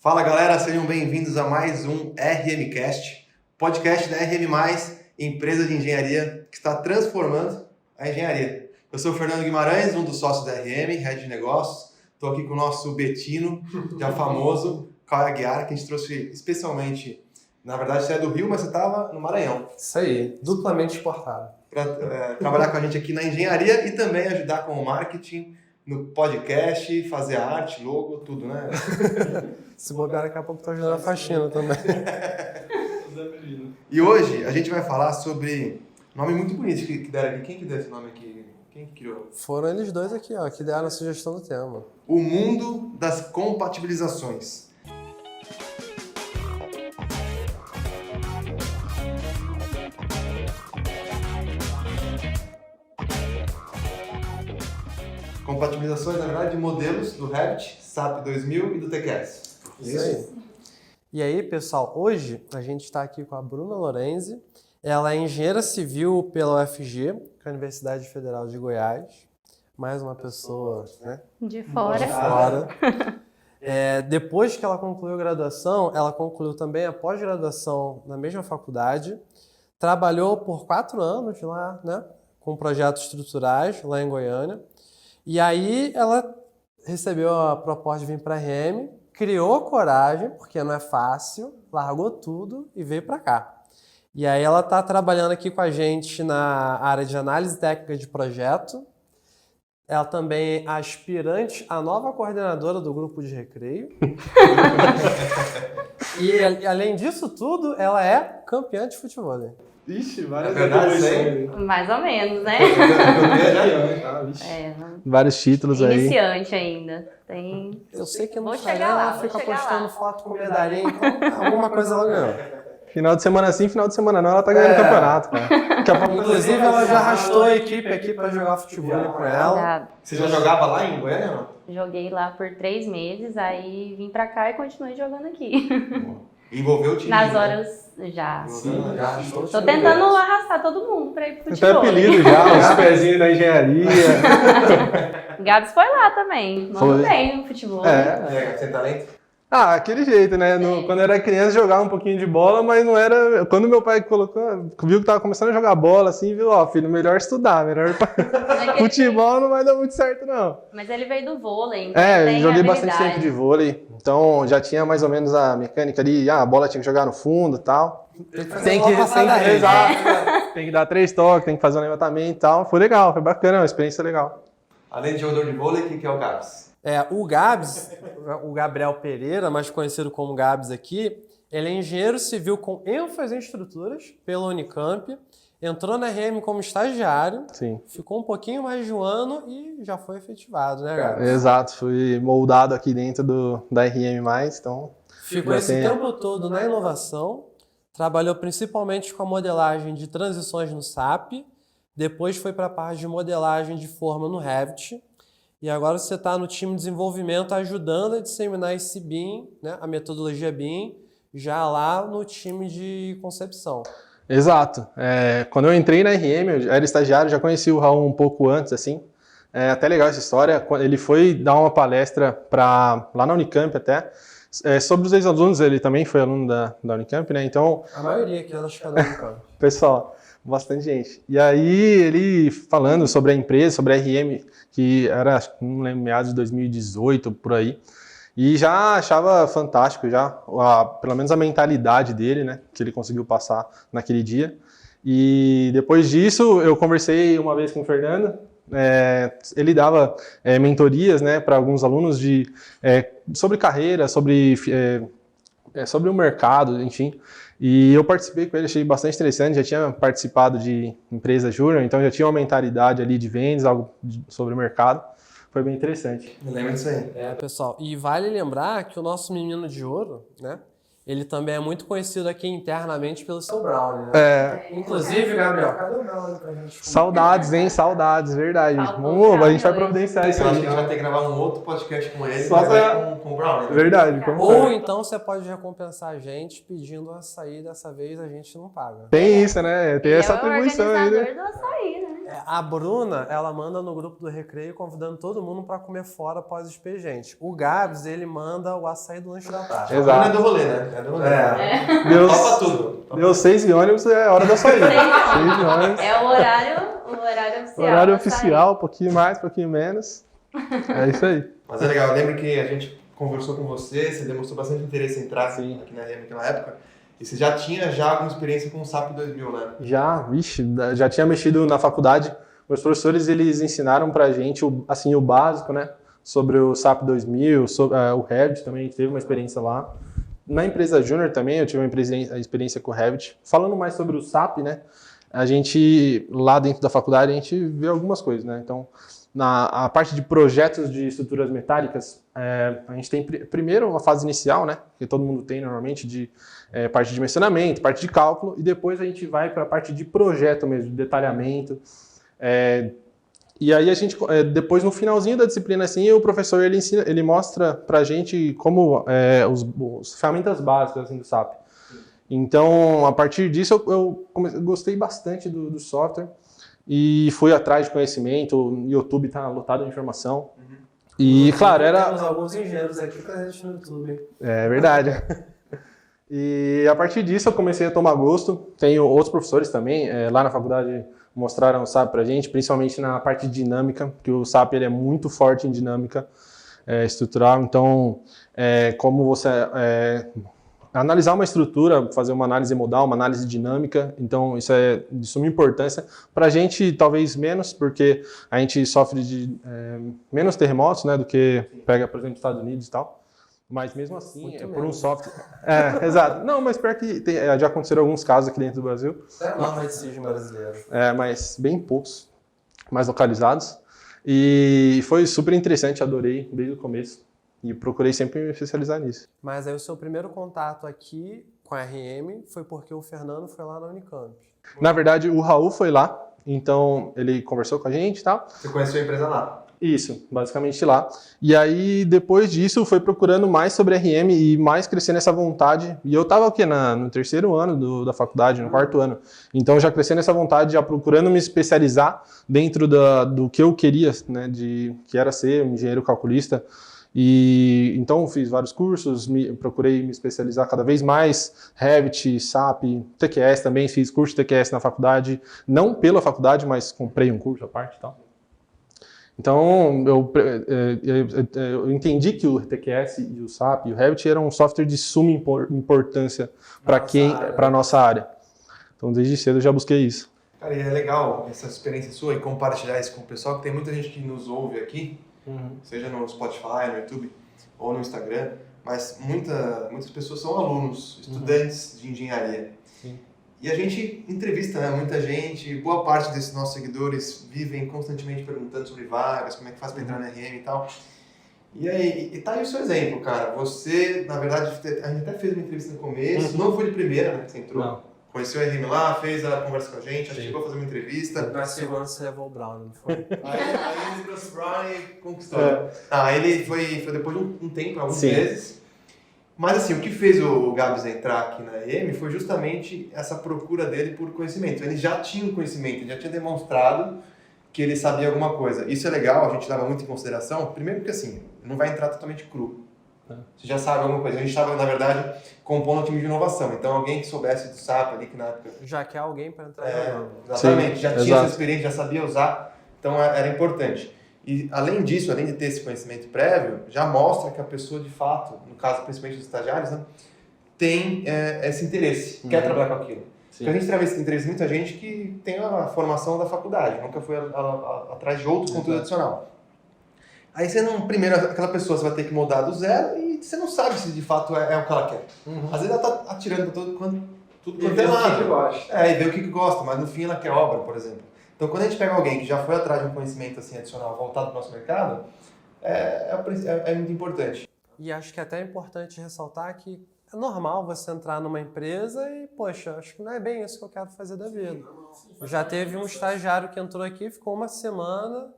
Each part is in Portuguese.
Fala galera, sejam bem-vindos a mais um RMcast, podcast da RM+, empresa de engenharia que está transformando a engenharia. Eu sou o Fernando Guimarães, um dos sócios da RM, Head de Negócios. Estou aqui com o nosso Betino, já famoso, Caio Aguiar, que a gente trouxe especialmente, na verdade você é do Rio, mas você estava no Maranhão. Isso aí, duplamente exportado. Para trabalhar com a gente aqui na engenharia e também ajudar com o marketing, no podcast, fazer arte, logo, tudo, né? Se bobear, daqui a pouco tô ajudando a faxina também. E hoje a gente vai falar sobre um nome muito bonito que deram aqui. Quem que deu esse nome aqui? Quem que criou? Foram eles dois aqui, ó, que deram a sugestão do tema. O mundo das compatibilizações. Compatibilizações, na verdade, de modelos do Revit, SAP 2000 e do TQS. Isso aí. E aí, pessoal, hoje a gente está aqui com a Bruna Lorenzi. Ela é engenheira civil pela UFG, que é a Universidade Federal de Goiás. Mais uma pessoa, né? De fora. De fora. Depois que ela concluiu a graduação, ela concluiu também a pós-graduação na mesma faculdade. Trabalhou por 4 anos lá, né? Com projetos estruturais lá em Goiânia. E aí ela recebeu a proposta de vir para a RM, criou coragem, porque não é fácil, largou tudo e veio para cá. E aí ela está trabalhando aqui com a gente na área de análise técnica de projeto. Ela também é aspirante à nova coordenadora do grupo de recreio. E além disso tudo, ela é campeã de futebol. Ixi, várias Mais ou menos, né? vários títulos aí. Iniciante ainda. Tem... Eu sei que no Vou Instagram chegar lá, ela vou fica chegar postando lá. foto com medalhinha, então alguma coisa ela ganhou. Final de semana sim, final de semana não, ela tá ganhando campeonato, cara. Daqui a pouco, Inclusive, ela já arrastou a equipe aqui para jogar futebol com ela. Já Você já jogava lá em Goiânia ou não? joguei lá por 3 meses, aí vim pra cá e continuei jogando aqui. Envolveu o time. Nas né? horas já. Sim, já arrastou o Tô time tentando deles. arrastar todo mundo pra ir pro até futebol. apelido já, os pezinhos da engenharia. Gabs foi lá também. Mandou Foi. bem no futebol. É. Você tem talento? Aquele jeito, né? Quando eu era criança jogava um pouquinho de bola, mas não era... Quando meu pai viu que tava começando a jogar bola, assim, viu, ó, filho, melhor estudar, Futebol não vai dar muito certo, não. Mas ele veio do vôlei, então tem Joguei habilidade. bastante tempo de vôlei, então já tinha mais ou menos a mecânica ali, a bola tinha que jogar no fundo e tal. Tem que dar 3 toques, tem que fazer um levantamento e tal. Foi legal, foi bacana, uma experiência legal. Além de jogador de vôlei, o que é o Gabs? O Gabs, o Gabriel Pereira, mais conhecido como Gabs aqui, ele é engenheiro civil com ênfase em estruturas pela Unicamp, entrou na RM como estagiário, Sim. ficou um pouquinho mais de um ano e já foi efetivado, né, Gabs? Exato, fui moldado aqui dentro da RM+, então... Ficou esse tempo todo na inovação, trabalhou principalmente com a modelagem de transições no SAP, depois foi para a parte de modelagem de forma no Revit, e agora você está no time de desenvolvimento ajudando a disseminar esse BIM, né, a metodologia BIM, já lá no time de concepção. Exato. Quando eu entrei na RM, eu era estagiário, já conheci o Raul um pouco antes, assim. É até legal essa história. Ele foi dar uma palestra lá na Unicamp até, sobre os ex-alunos. Ele também foi aluno da Unicamp, né? Então, A maioria aqui, acho que é da Unicamp. pessoal, bastante gente. E aí ele falando sobre a empresa, sobre a RM, que era, não lembro, meados de 2018, por aí. E já achava fantástico, pelo menos a mentalidade dele, né, que ele conseguiu passar naquele dia. E depois disso, eu conversei uma vez com o Fernando, ele dava mentorias, né, para alguns alunos sobre carreira, sobre o mercado, enfim. E eu participei com ele, achei bastante interessante, já tinha participado de empresa júnior, então já tinha uma mentalidade ali de vendas, algo sobre o mercado. Foi bem interessante. Me lembro disso aí. Pessoal, e vale lembrar que o nosso menino de ouro, né, ele também é muito conhecido aqui internamente pelo seu Brownie, né? Inclusive, Gabriel, cadê o Brownie pra gente? Saudades, hein? Saudades, verdade. Faltou A gente vai hoje. providenciar isso Eu acho que aí. a gente vai ter que gravar um outro podcast com ele, Só mas pra- com o Brown, né? Verdade. Ou então você pode recompensar a gente pedindo açaí, dessa vez a gente não paga. Tem isso, né? Tem Ele essa é o atribuição aí, né? organizador do açaí, né? A Bruna, ela manda no grupo do Recreio convidando todo mundo para comer fora após o expediente. O Gabs, ele manda o açaí do lanche da tarde. Exato. Não é do rolê, né? É do rolê. Topa tudo. Deu 6 de ônibus, é hora da saída. 6 de ônibus. É o horário oficial. Horário oficial, um pouquinho mais, um pouquinho menos. É isso aí. Mas é legal, eu lembro que a gente conversou com você demonstrou bastante interesse em entrar aqui na RM naquela época. E você já tinha alguma experiência com o SAP 2000, né? Já tinha mexido na faculdade. Meus professores, eles ensinaram pra gente o básico, né? Sobre o SAP 2000, sobre, o Revit também, a gente teve uma experiência lá. Na empresa Júnior também, eu tive uma experiência com o Revit. Falando mais sobre o SAP, né? A gente, lá dentro da faculdade, a gente vê algumas coisas, né? Então, a parte de projetos de estruturas metálicas, a gente tem primeiro uma fase inicial, né? Que todo mundo tem normalmente, de parte de dimensionamento, parte de cálculo, e depois a gente vai para a parte de projeto mesmo, de detalhamento. E aí a gente, depois no finalzinho da disciplina, assim, o professor ele mostra para a gente como as ferramentas básicas assim, do SAP. Então, a partir disso, eu gostei bastante do software e fui atrás de conhecimento. O YouTube está lotado de informação. E, claro, Temos alguns engenheiros aqui presentes no YouTube. É verdade. E a partir disso eu comecei a tomar gosto. Tenho outros professores também, lá na faculdade mostraram o SAP pra gente, principalmente na parte de dinâmica, que o SAP ele é muito forte em dinâmica estrutural. Então, como você analisar uma estrutura, fazer uma análise modal, uma análise dinâmica, então isso é de suma importância. Para a gente, talvez menos, porque a gente sofre de menos terremotos, né, do que pega, por exemplo, Estados Unidos e tal. Mas mesmo assim, por um software... exato. Não, mas pior que já aconteceram alguns casos aqui dentro do Brasil. É norma de sismo brasileiro. Mas bem poucos, mais localizados. E foi super interessante, adorei desde o começo. E procurei sempre me especializar nisso. Mas aí o seu primeiro contato aqui com a RM foi porque o Fernando foi lá na Unicamp. Na verdade, o Raul foi lá, então ele conversou com a gente e tal. Você conheceu a empresa lá? Isso, basicamente lá. E aí, depois disso, foi procurando mais sobre RM e mais crescendo essa vontade. E eu estava aqui no terceiro ano da faculdade, no quarto ano. Então, já crescendo essa vontade, já procurando me especializar dentro do que eu queria, né, que era ser um engenheiro calculista. E então fiz vários cursos, procurei me especializar cada vez mais, Revit, SAP, TQS também, fiz curso de TQS na faculdade, não pela faculdade, mas comprei um curso à parte e tal. Então eu entendi que o TQS e o SAP e o Revit eram um software de suma importância para a nossa área. Então desde cedo eu já busquei isso. Cara, e é legal essa experiência sua e compartilhar isso com o pessoal, que tem muita gente que nos ouve aqui, seja no Spotify, no YouTube ou no Instagram, mas muitas pessoas são alunos, estudantes de engenharia. Sim. E a gente entrevista, né, muita gente, boa parte desses nossos seguidores vivem constantemente perguntando sobre vagas, como é que faz para entrar na RM e tal. E aí, tá aí o seu exemplo, cara. Você, na verdade, a gente até fez uma entrevista no começo, não foi de primeira, né, que você entrou. Não. Conheceu a RM lá, fez a conversa com a gente, acho que chegou a fazer uma entrevista. Na segunda você levou o Brown, não foi? Aí ele trouxe o Brown e conquistou. Ele foi depois de um tempo, alguns Sim. meses. Mas assim, o que fez o Gabs entrar aqui na EM foi justamente essa procura dele por conhecimento. Ele já tinha um conhecimento, ele já tinha demonstrado que ele sabia alguma coisa. Isso é legal, a gente leva muito em consideração. Primeiro porque assim, não vai entrar totalmente cru. Você já sabe alguma coisa. A gente estava, na verdade, compondo um time de inovação. Então, alguém que soubesse do SAP ali, que na época... Já quer alguém para entrar Exatamente, Sim, já tinha exato. essa experiência, já sabia usar. Então, era importante. E, além disso, além de ter esse conhecimento prévio, já mostra que a pessoa, de fato, no caso, principalmente dos estagiários, né, tem esse interesse, quer trabalhar com aquilo. Sim. Porque a gente traz interesse muita gente que tem a formação da faculdade, nunca foi atrás de outro conteúdo adicional. Aí você não, primeiro, aquela pessoa você vai ter que mudar do zero e você não sabe se de fato é o que ela quer. Às vezes ela tá atirando tudo quanto é lado. E vê o que gosta, mas no fim ela quer obra, por exemplo. Então quando a gente pega alguém que já foi atrás de um conhecimento assim, adicional voltado para o nosso mercado, é muito importante. E acho que é até importante ressaltar que é normal você entrar numa empresa e, poxa, acho que não é bem isso que eu quero fazer da vida. Já teve um estagiário que entrou aqui, ficou uma semana,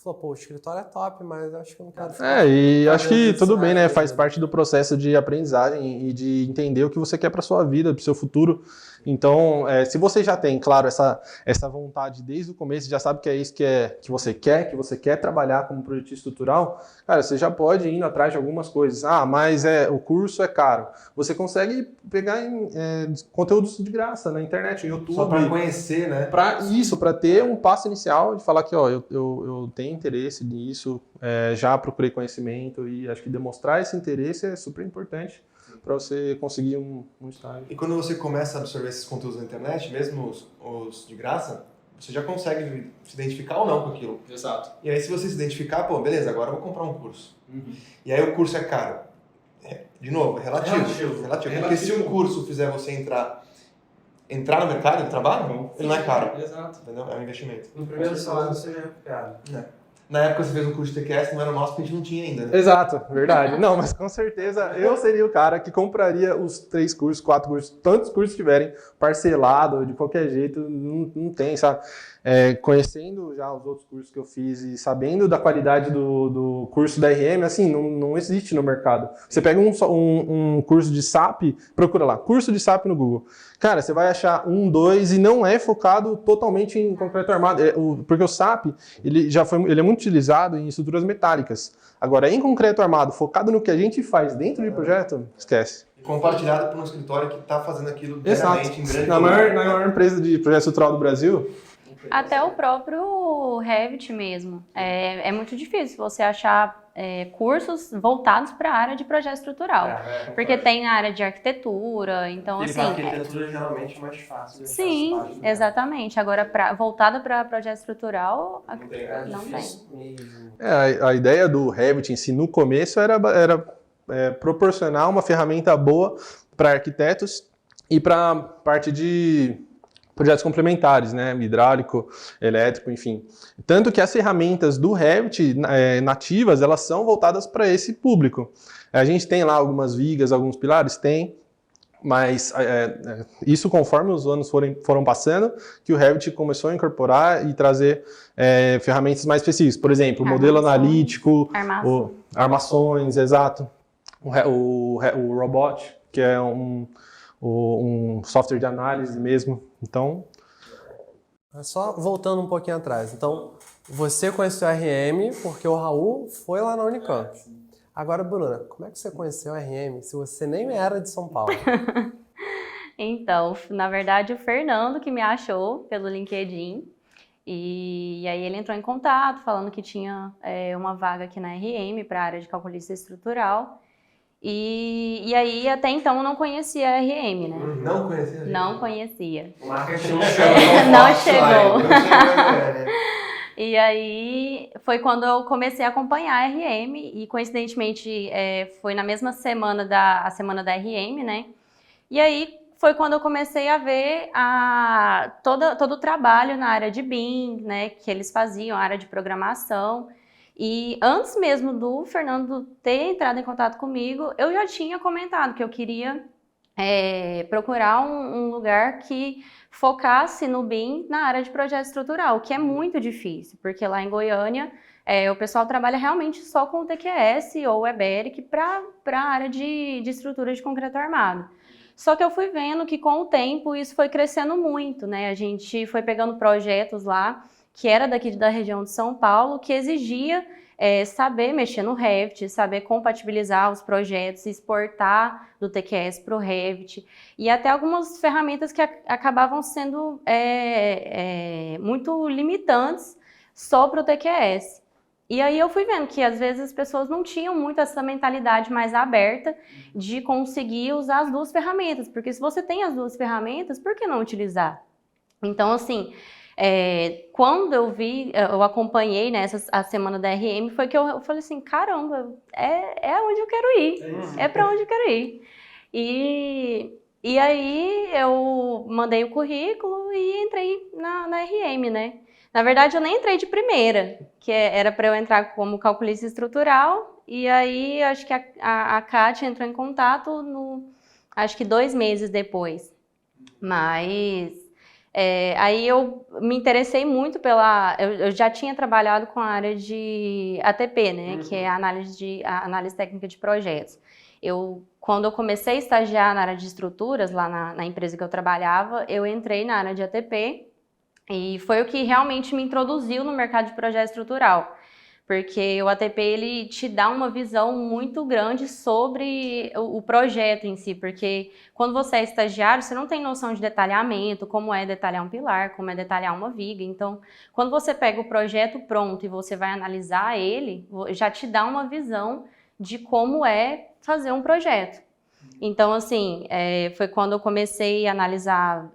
falou, pô, o escritório é top, mas acho que eu não quero ficar. E acho que fazendo tudo isso bem, na né? vida. Faz parte do processo de aprendizagem e de entender o que você quer para sua vida, para o seu futuro. Então, se você já tem, claro, essa vontade desde o começo, já sabe que é isso que você quer trabalhar como projetista estrutural, cara, você já pode ir indo atrás de algumas coisas. Ah, mas o curso é caro. Você consegue pegar conteúdos de graça na internet, no YouTube. Só para conhecer, né? Para ter um passo inicial de falar que ó, eu tenho interesse nisso, já procurei conhecimento e acho que demonstrar esse interesse é super importante para você conseguir um estágio. E quando você começa a absorver esses conteúdos na internet, mesmo os de graça, você já consegue se identificar ou não com aquilo. Exato. E aí se você se identificar, pô, beleza, agora eu vou comprar um curso. E aí o curso é caro. De novo, é relativo. Porque se um curso fizer você entrar no mercado de trabalho, ele não é caro. Exato. Entendeu? É um investimento. No primeiro salário você já é recuperado. Na época você fez um curso de TQS, não era nosso, porque a gente não tinha ainda, né? Exato, verdade. Não, mas com certeza eu seria o cara que compraria os 3 cursos, 4 cursos, tantos cursos tiverem, parcelado, de qualquer jeito, não tem, sabe? Conhecendo já os outros cursos que eu fiz e sabendo da qualidade do curso da RM, assim, não existe no mercado. Você pega um curso de SAP, procura lá, curso de SAP no Google. Cara, você vai achar 1, 2 e não é focado totalmente em concreto armado, porque o SAP, ele é muito utilizado em estruturas metálicas. Agora, em concreto armado, focado no que a gente faz dentro de projeto, esquece. Compartilhado por um escritório que está fazendo aquilo diariamente em grande Na maior empresa de projeto estrutural do Brasil. Até o próprio Revit mesmo. É muito difícil você achar cursos voltados para a área de projeto estrutural. Porque tem a área de arquitetura, então assim... A arquitetura geralmente é mais fácil. Sim, exatamente. Agora, voltada para projeto estrutural, não tem. A ideia do Revit em si, no começo, era proporcionar uma ferramenta boa para arquitetos e para parte de projetos complementares, né? Hidráulico, elétrico, enfim. Tanto que as ferramentas do Revit nativas, elas são voltadas para esse público. A gente tem lá algumas vigas, alguns pilares? Tem, mas isso conforme os anos foram passando, que o Revit começou a incorporar e trazer ferramentas mais específicas. Por exemplo, o modelo analítico, armações, exato. O Robot, que é um software de análise mesmo. Então, só voltando um pouquinho atrás. Então, você conheceu a RM porque o Raul foi lá na Unicamp. Agora, Bruna, como é que você conheceu a RM se você nem era de São Paulo? Então, na verdade, o Fernando que me achou pelo LinkedIn. E aí ele entrou em contato falando que tinha uma vaga aqui na RM para a área de calculista estrutural. E aí, até então, eu não conhecia a RM, né? Não conhecia? Não conhecia. O marketing não chegou. Não chegou. Não chegou. E aí, foi quando eu comecei a acompanhar a RM e, coincidentemente, foi na mesma semana a semana da RM, né? E aí, foi quando eu comecei a ver todo o trabalho na área de BIM, né? Que eles faziam, a área de programação. E antes mesmo do Fernando ter entrado em contato comigo, eu já tinha comentado que eu queria procurar um lugar que focasse no BIM na área de projeto estrutural, que é muito difícil, porque lá em Goiânia o pessoal trabalha realmente só com o TQS ou o EBERIC para a área de estrutura de concreto armado. Só que eu fui vendo que com o tempo isso foi crescendo muito, né? A gente foi pegando projetos lá que era daqui da região de São Paulo, que exigia saber mexer no Revit, saber compatibilizar os projetos, exportar do TQS para o Revit, e até algumas ferramentas que acabavam sendo muito limitantes só para o TQS. E aí eu fui vendo que às vezes as pessoas não tinham muito essa mentalidade mais aberta de conseguir usar as duas ferramentas, porque se você tem as duas ferramentas, por que não utilizar? Então, assim... quando eu acompanhei a semana da RM, foi que eu falei assim, caramba, é onde eu quero ir, é para onde eu quero ir. E aí eu mandei o currículo e entrei na RM, né? Na verdade, eu nem entrei de primeira, que era para eu entrar como calculista estrutural, e aí acho que a Kátia entrou em contato acho que 2 meses depois. Mas... Aí eu me interessei muito eu já tinha trabalhado com a área de ATP, né, que é a análise técnica de projetos. Quando eu comecei a estagiar na área de estruturas, lá na empresa que eu trabalhava, eu entrei na área de ATP e foi o que realmente me introduziu no mercado de projeto estrutural. Porque o ATP, ele te dá uma visão muito grande sobre o projeto em si, porque quando você é estagiário, você não tem noção de detalhamento, como é detalhar um pilar, como é detalhar uma viga. Então, quando você pega o projeto pronto e você vai analisar ele, já te dá uma visão de como é fazer um projeto. Então, assim, foi quando eu comecei a analisar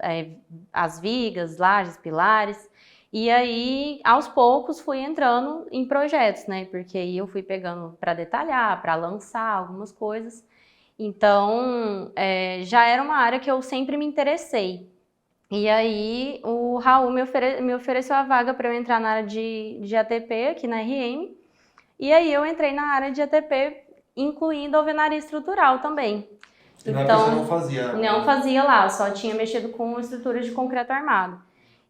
as vigas, lajes, pilares. E aí, aos poucos, fui entrando em projetos, né? Porque aí eu fui pegando para detalhar, para lançar algumas coisas. Então, já era uma área que eu sempre me interessei. E aí, o Raul me ofereceu a vaga para eu entrar na área de ATP aqui na RM. E aí, eu entrei na área de ATP, incluindo alvenaria estrutural também. Então, você não fazia? Não fazia lá, só tinha mexido com estruturas de concreto armado.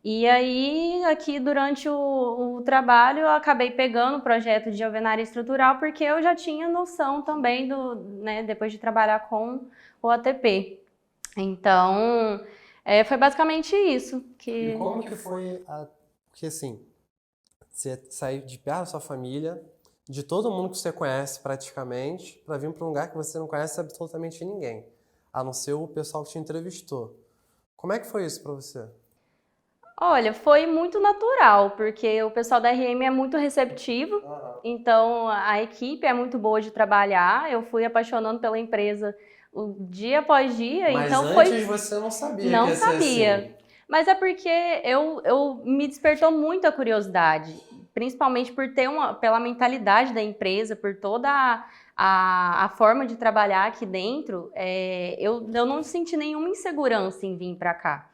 E aí, aqui durante o trabalho, eu acabei pegando o projeto de alvenaria estrutural, porque eu já tinha noção também né, depois de trabalhar com o ATP. Então, foi basicamente isso. E como que foi Porque assim, você saiu de perto da sua família, de todo mundo que você conhece praticamente, para vir para um lugar que você não conhece absolutamente ninguém, a não ser o pessoal que te entrevistou. Como é que foi isso para você? Olha, foi muito natural, porque o pessoal da RM é muito receptivo, então a equipe é muito boa de trabalhar. Eu fui apaixonando pela empresa dia após dia, Mas então antes você não sabia Não que ia ser sabia. assim. Mas é porque eu me despertou muito a curiosidade, principalmente pela mentalidade da empresa, por toda a forma de trabalhar aqui dentro. Eu não senti nenhuma insegurança em vir para cá.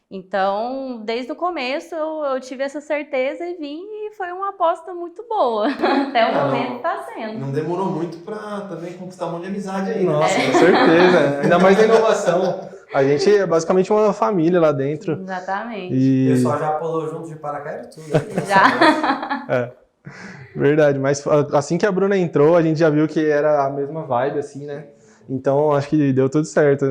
Então, desde o começo eu tive essa certeza e vim, e foi uma aposta muito boa. Até o momento está sendo. Não demorou muito para também conquistar um monte de amizade aí. Nossa, com certeza. Ainda mais na inovação. A gente é basicamente uma família lá dentro. Exatamente. O pessoal já pulou junto de paraquedas e tudo. Já. Verdade, mas assim que a Bruna entrou, a gente já viu que era a mesma vibe, assim, né? Então, acho que deu tudo certo.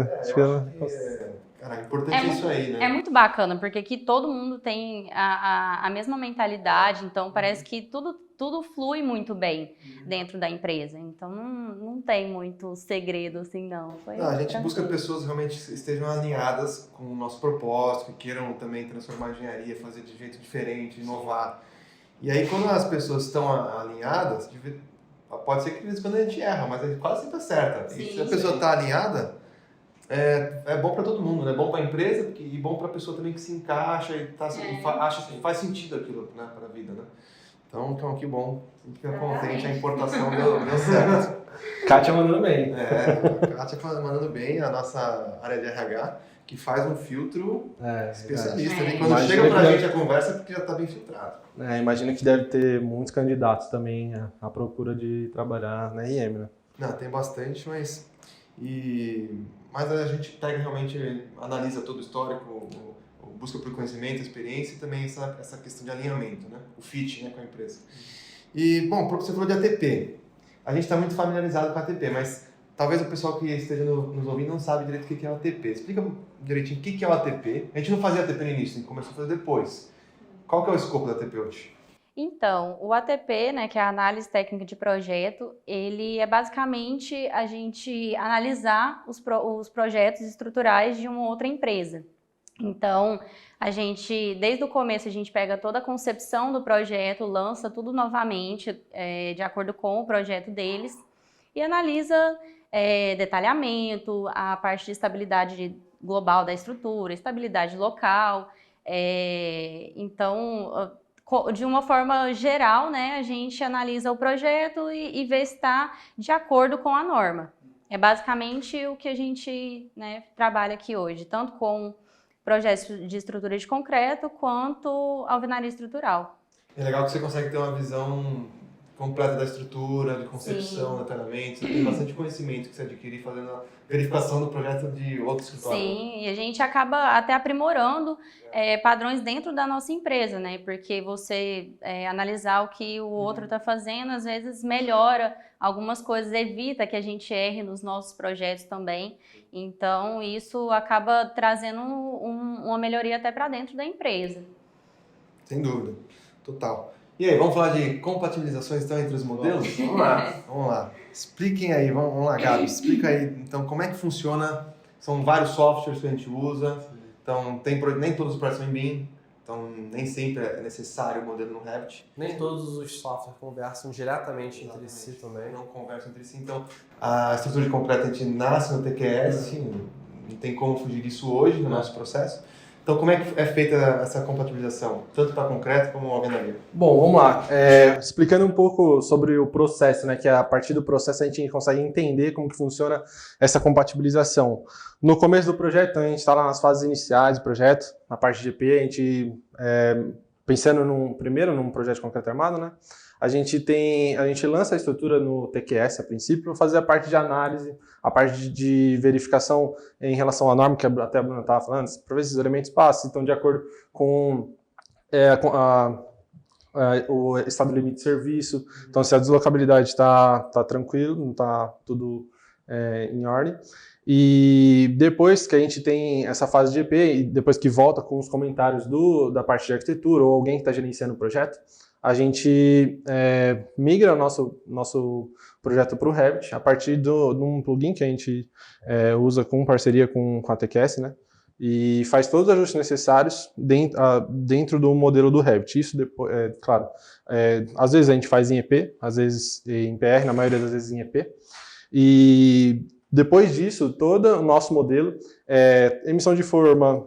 Cara, importante isso aí, né? É muito bacana, porque aqui todo mundo tem a mesma mentalidade, então parece que tudo flui muito bem dentro da empresa. Então não tem muito segredo assim, não. A gente busca pessoas que realmente estejam alinhadas com o nosso propósito, que queiram também transformar a engenharia, fazer de jeito diferente, inovar. E aí, quando as pessoas estão alinhadas, pode ser que de vez em quando a gente erra, mas a gente quase sempre acerta. Sim, e se a pessoa está alinhada, é bom para todo mundo, né? É bom para a empresa e bom para a pessoa também que se encaixa e acha que faz sentido aquilo, né, para a vida, né? Então, que bom. Fica contente, a importação deu certo. Kátia mandando bem. A Kátia mandando bem, a nossa área de RH, que faz um filtro especialista. E quando chega pra gente a conversa, é porque já está bem filtrado. Imagina que deve ter muitos candidatos também à procura de trabalhar na RM, né? Não, tem bastante, mas a gente pega realmente, analisa todo o histórico, busca por conhecimento, experiência e também essa questão de alinhamento, né? O fit, né, com a empresa. E, bom, você falou de ATP. A gente está muito familiarizado com a ATP, mas talvez o pessoal que esteja nos ouvindo não sabe direito o que é o ATP. Explica direitinho o que é o ATP. A gente não fazia ATP no início, a gente começou a fazer depois. Qual que é o escopo da ATP hoje? Então, o ATP, né, que é a análise técnica de projeto, ele é basicamente a gente analisar os projetos estruturais de uma outra empresa. Então, desde o começo, a gente pega toda a concepção do projeto, lança tudo novamente, de acordo com o projeto deles, e analisa detalhamento, a parte de estabilidade global da estrutura, estabilidade local. Então, de uma forma geral, né, a gente analisa o projeto e vê se está de acordo com a norma. É basicamente o que a gente, né, trabalha aqui hoje, tanto com projetos de estrutura de concreto quanto alvenaria estrutural. É legal que você consegue ter uma visão completa da estrutura, de concepção, detalhamento. Você tem bastante conhecimento que você adquire fazendo a verificação do projeto de outros escritórios. Sim, e a gente acaba até aprimorando padrões dentro da nossa empresa, né? Porque você analisar o que o outro está fazendo, às vezes melhora algumas coisas, evita que a gente erre nos nossos projetos também. Então, isso acaba trazendo uma melhoria até para dentro da empresa. Sem dúvida, total. E aí, vamos falar de compatibilizações então entre os modelos? Vamos lá, vamos lá. Expliquem aí, vamos lá, Gabi, explica aí então como é que funciona. São vários softwares que a gente usa, então nem todos os projetos são em BIM, então nem sempre é necessário o modelo no Revit. Nem todos os softwares conversam diretamente entre si também. Não conversam entre si, então a estrutura de completa a gente nasce no TQS, não tem como fugir disso hoje no nosso processo. Então, como é que é feita essa compatibilização, tanto para concreto como alvenaria? Bom, vamos lá. Explicando um pouco sobre o processo, né? Que a partir do processo a gente consegue entender como que funciona essa compatibilização. No começo do projeto, a gente está lá nas fases iniciais do projeto, na parte de GP, a gente, pensando primeiro num projeto de concreto armado, né? A gente lança a estrutura no TQS a princípio para fazer a parte de análise, a parte de verificação em relação à norma, que até a Bruna estava falando, para ver se os elementos passam, estão de acordo com o estado limite de serviço, então se a deslocabilidade está tranquilo, não está tudo em ordem. E depois que a gente tem essa fase de EP, e depois que volta com os comentários da parte de arquitetura ou alguém que está gerenciando o projeto, a gente migra o nosso projeto para o Revit a partir de um plugin que a gente usa com parceria com a TQS, né? E faz todos os ajustes necessários dentro do modelo do Revit. Isso, depois, claro, às vezes a gente faz em EP, às vezes em PR, na maioria das vezes em EP. E depois disso, todo o nosso modelo, emissão de forma,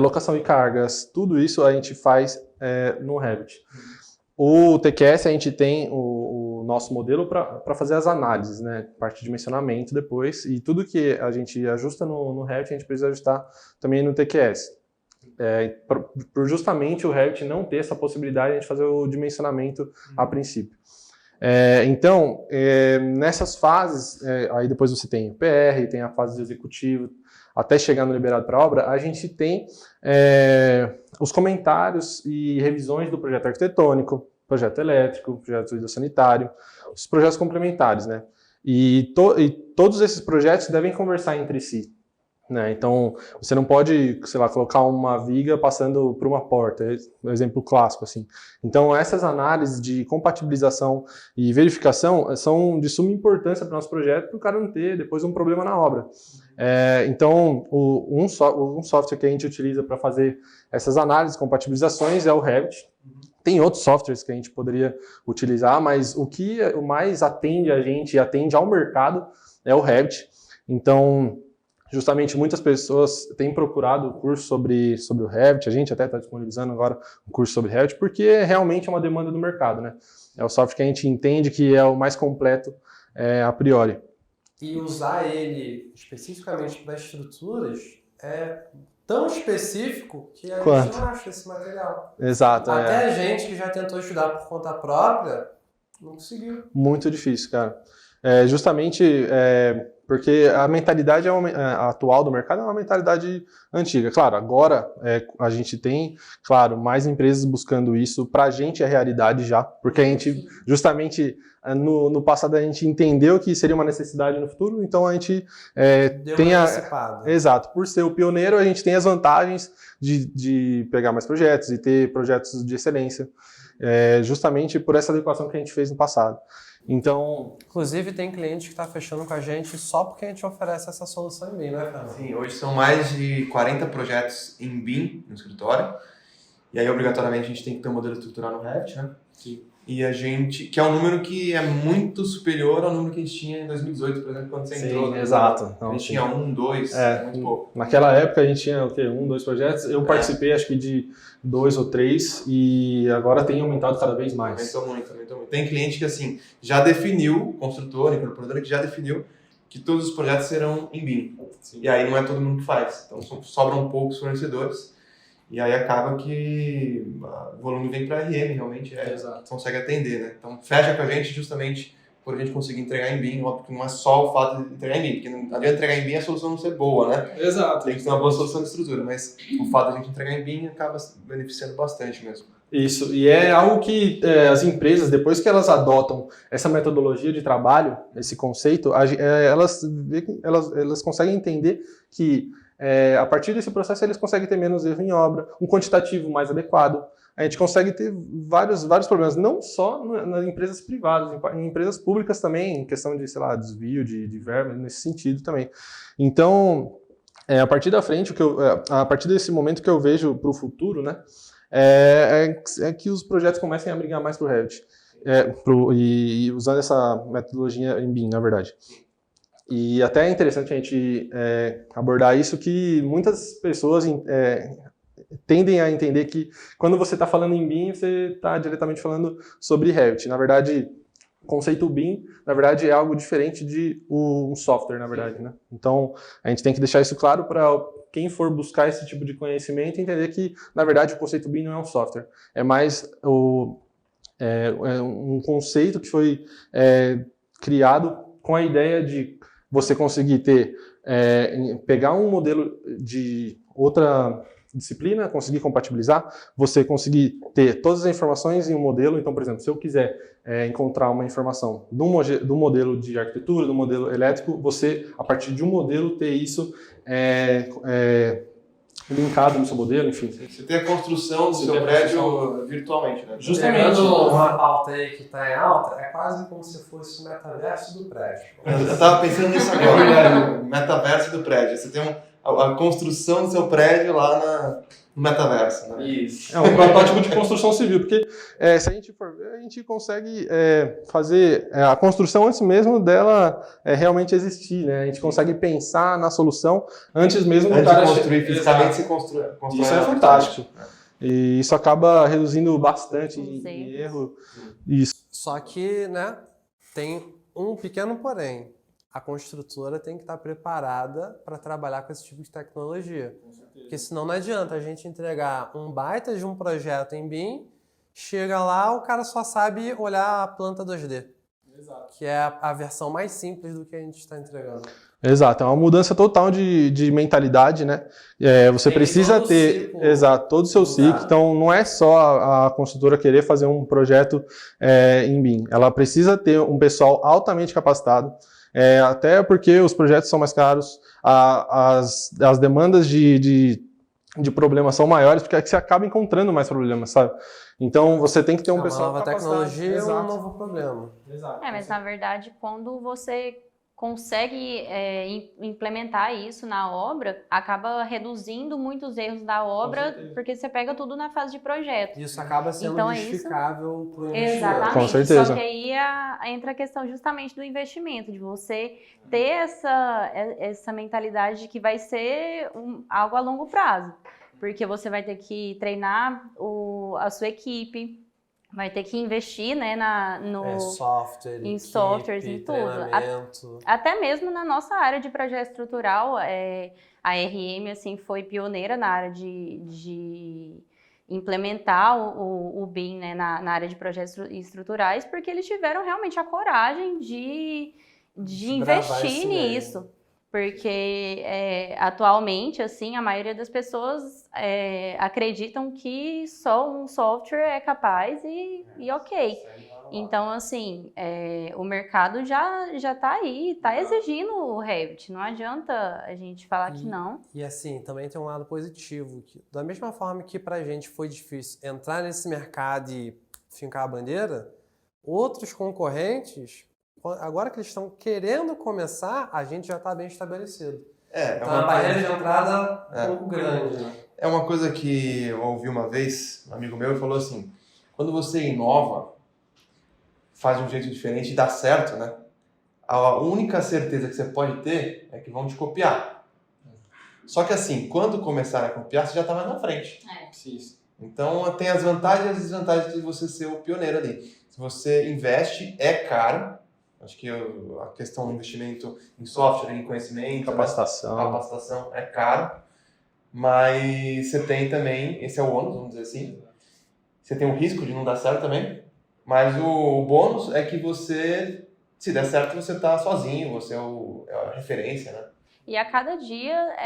locação de cargas, tudo isso a gente faz no Revit. O TQS, a gente tem o nosso modelo para fazer as análises, né? Parte de dimensionamento depois, e tudo que a gente ajusta no Revit, a gente precisa ajustar também no TQS. Por justamente o Revit não ter essa possibilidade de a gente fazer o dimensionamento a princípio. Então, nessas fases, aí depois você tem o PR, tem a fase de executivo, até chegar no liberado para obra, a gente tem os comentários e revisões do projeto arquitetônico, projeto elétrico, projeto hidrossanitário, os projetos complementares, né? E todos esses projetos devem conversar entre si, né? Então, você não pode, sei lá, colocar uma viga passando por uma porta, um exemplo clássico, assim. Então, essas análises de compatibilização e verificação são de suma importância para o nosso projeto, para o cara não ter depois um problema na obra. Então, um software que a gente utiliza para fazer essas análises, compatibilizações, é o Revit. Tem outros softwares que a gente poderia utilizar, mas o que mais atende a gente e atende ao mercado é o Revit. Então, justamente muitas pessoas têm procurado o curso sobre o Revit, a gente até está disponibilizando agora um curso sobre Revit, porque realmente é uma demanda do mercado, né? É o software que a gente entende que é o mais completo a priori. E usar ele especificamente para estruturas é tão específico que a gente não acha esse material. Exato. Até a gente que já tentou estudar por conta própria, não conseguiu. Muito difícil, cara. Justamente porque a mentalidade atual do mercado é uma mentalidade antiga. Claro, agora a gente tem, claro, mais empresas buscando isso. Pra gente é realidade já, porque a gente, justamente, no passado a gente entendeu que seria uma necessidade no futuro, então a gente tem Exato. Por ser o pioneiro, a gente tem as vantagens de pegar mais projetos e ter projetos de excelência, justamente por essa adequação que a gente fez no passado. Então, inclusive tem cliente que está fechando com a gente só porque a gente oferece essa solução em BIM, né, Fernando? Sim, hoje são mais de 40 projetos em BIM no escritório. E aí, obrigatoriamente, a gente tem que ter um modelo estrutural no Revit, né? Sim. E a gente, que é um número que é muito superior ao número que a gente tinha em 2018, por exemplo, quando você entrou. Sim, exato. A gente tinha 1, 2, muito pouco. Naquela época a gente tinha o quê? 1, 2 projetos. Eu participei acho que de 2 ou 3 e agora tem aumentado cada vez mais. Aumentou muito. Tem cliente que assim, já definiu, construtor, incorporadora, que já definiu que todos os projetos serão em BIM. Sim. E aí não é todo mundo que faz. Então sobram poucos fornecedores. E aí acaba que o volume vem para RM, realmente Exato. consegue atender, né? Então fecha com a gente justamente por a gente conseguir entregar em BIM, óbvio que não é só o fato de entregar em BIM, porque não adianta entregar em BIM a solução não ser boa, né? Exato. Tem que ter uma boa solução de estrutura, mas o fato de a gente entregar em BIM acaba beneficiando bastante mesmo. Isso, e é algo que as empresas, depois que elas adotam essa metodologia de trabalho, esse conceito, elas conseguem entender que a partir desse processo eles conseguem ter menos erro em obra, um quantitativo mais adequado. A gente consegue ter vários problemas, não só nas empresas privadas, em empresas públicas também, em questão de, sei lá, desvio de verba, nesse sentido também. Então, a partir da frente, a partir desse momento que eu vejo para o futuro, né, é que os projetos comecem a brigar mais para o Revit, e usando essa metodologia em BIM, na verdade. E até é interessante a gente abordar isso, que muitas pessoas tendem a entender que quando você está falando em BIM, você está diretamente falando sobre Revit. Na verdade, o conceito BIM, na verdade, é algo diferente de um software, na verdade, né? Então, a gente tem que deixar isso claro para quem for buscar esse tipo de conhecimento entender que, na verdade, o conceito BIM não é um software. É mais um conceito que foi criado com a ideia de você conseguir pegar um modelo de outra disciplina, conseguir compatibilizar, você conseguir ter todas as informações em um modelo. Então, por exemplo, se eu quiser encontrar uma informação do modelo de arquitetura, do modelo elétrico, você, a partir de um modelo, ter isso linkado no seu modelo, enfim. Você tem a construção do seu prédio virtualmente, né? Justamente uma pauta aí que está em alta, é quase como se fosse o metaverso do prédio. Eu estava pensando nisso agora, o metaverso do prédio. Você tem a construção do seu prédio lá no metaverso, né? Isso. É um protótipo de construção civil, porque se a gente for ver, a gente consegue fazer a construção antes mesmo dela realmente existir, né? A gente consegue pensar na solução antes mesmo do cara de construir fisicamente, se constrói. Isso é fantástico. E isso acaba reduzindo bastante em erro. Isso. Só que, né, tem um pequeno porém. A construtora tem que estar preparada para trabalhar com esse tipo de tecnologia. Porque senão não adianta a gente entregar um baita de um projeto em BIM, chega lá, o cara só sabe olhar a planta 2D. Exato. Que é a versão mais simples do que a gente está entregando. Exato, é uma mudança total de mentalidade, né? Você precisa ter todo o seu ciclo. Então, não é só a construtora querer fazer um projeto em BIM. Ela precisa ter um pessoal altamente capacitado. Até porque os projetos são mais caros, as demandas de problemas são maiores, porque você acaba encontrando mais problemas, sabe? Então, você tem que ter um pessoal capacitado. Uma nova tecnologia é um novo problema. Exato. Mas na verdade, quando você consegue implementar isso na obra, acaba reduzindo muitos erros da obra, porque você pega tudo na fase de projeto. Isso acaba sendo então, justificável para o investimento. Exatamente. Com certeza. Só que aí entra a questão justamente do investimento, de você ter essa mentalidade de que vai ser algo a longo prazo. Porque você vai ter que treinar a sua equipe, vai ter que investir, né, em softwares, em tudo. Até mesmo na nossa área de projeto estrutural, a RM assim, foi pioneira na área de implementar o BIM, né, na área de projetos estruturais, porque eles tiveram realmente a coragem de investir nisso. Porque atualmente, assim, a maioria das pessoas acreditam que só um software é capaz e ok. Então, assim, o mercado já está aí, está exigindo o Revit. Não adianta a gente falar que não. E assim, também tem um lado positivo. Que, da mesma forma que pra gente foi difícil entrar nesse mercado e fincar a bandeira, outros concorrentes... Agora que eles estão querendo começar, a gente já está bem estabelecido. Então, a barreira de entrada é um pouco grande. Né? É uma coisa que eu ouvi uma vez, um amigo meu falou assim, quando você inova, faz de um jeito diferente e dá certo, né? A única certeza que você pode ter é que vão te copiar. Só que assim, quando começarem a copiar, você já está mais na frente. Então tem as vantagens e as desvantagens de você ser o pioneiro ali. Se você investe, é caro. Acho que a questão do investimento em software, em conhecimento, capacitação é caro, mas você tem também, esse é o ônus, vamos dizer assim, você tem o risco de não dar certo também, mas o bônus é que você, se der certo, você tá sozinho, você é a referência, né? E a cada dia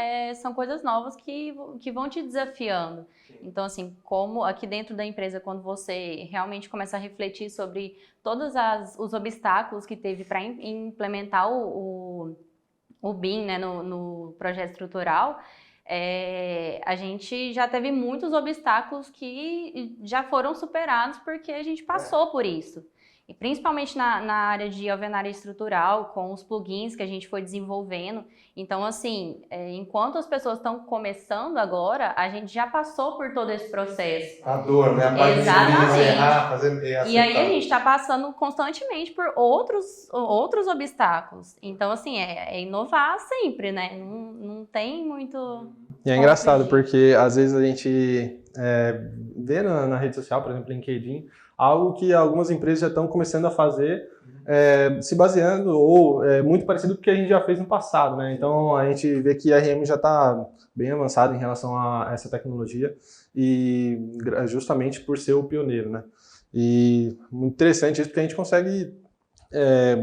são coisas novas que vão te desafiando. Então, assim, como aqui dentro da empresa, quando você realmente começa a refletir sobre todos os obstáculos que teve para implementar o BIM, né, no projeto estrutural, a gente já teve muitos obstáculos que já foram superados porque a gente passou por isso. E principalmente na área de alvenaria estrutural, com os plugins que a gente foi desenvolvendo. Então, assim, enquanto as pessoas estão começando agora, a gente já passou por todo esse processo. A dor, né? A parte de Exatamente. errar, fazer e E aí a gente está passando constantemente por outros obstáculos. Então, assim, é inovar sempre, né? Não tem muito... E é engraçado, porque às vezes a gente vê na rede social, por exemplo, LinkedIn, algo que algumas empresas já estão começando a fazer, se baseando ou muito parecido com o que a gente já fez no passado, né? Então a gente vê que a RM já está bem avançada em relação a essa tecnologia e justamente por ser o pioneiro, né? E muito interessante isso, porque a gente consegue,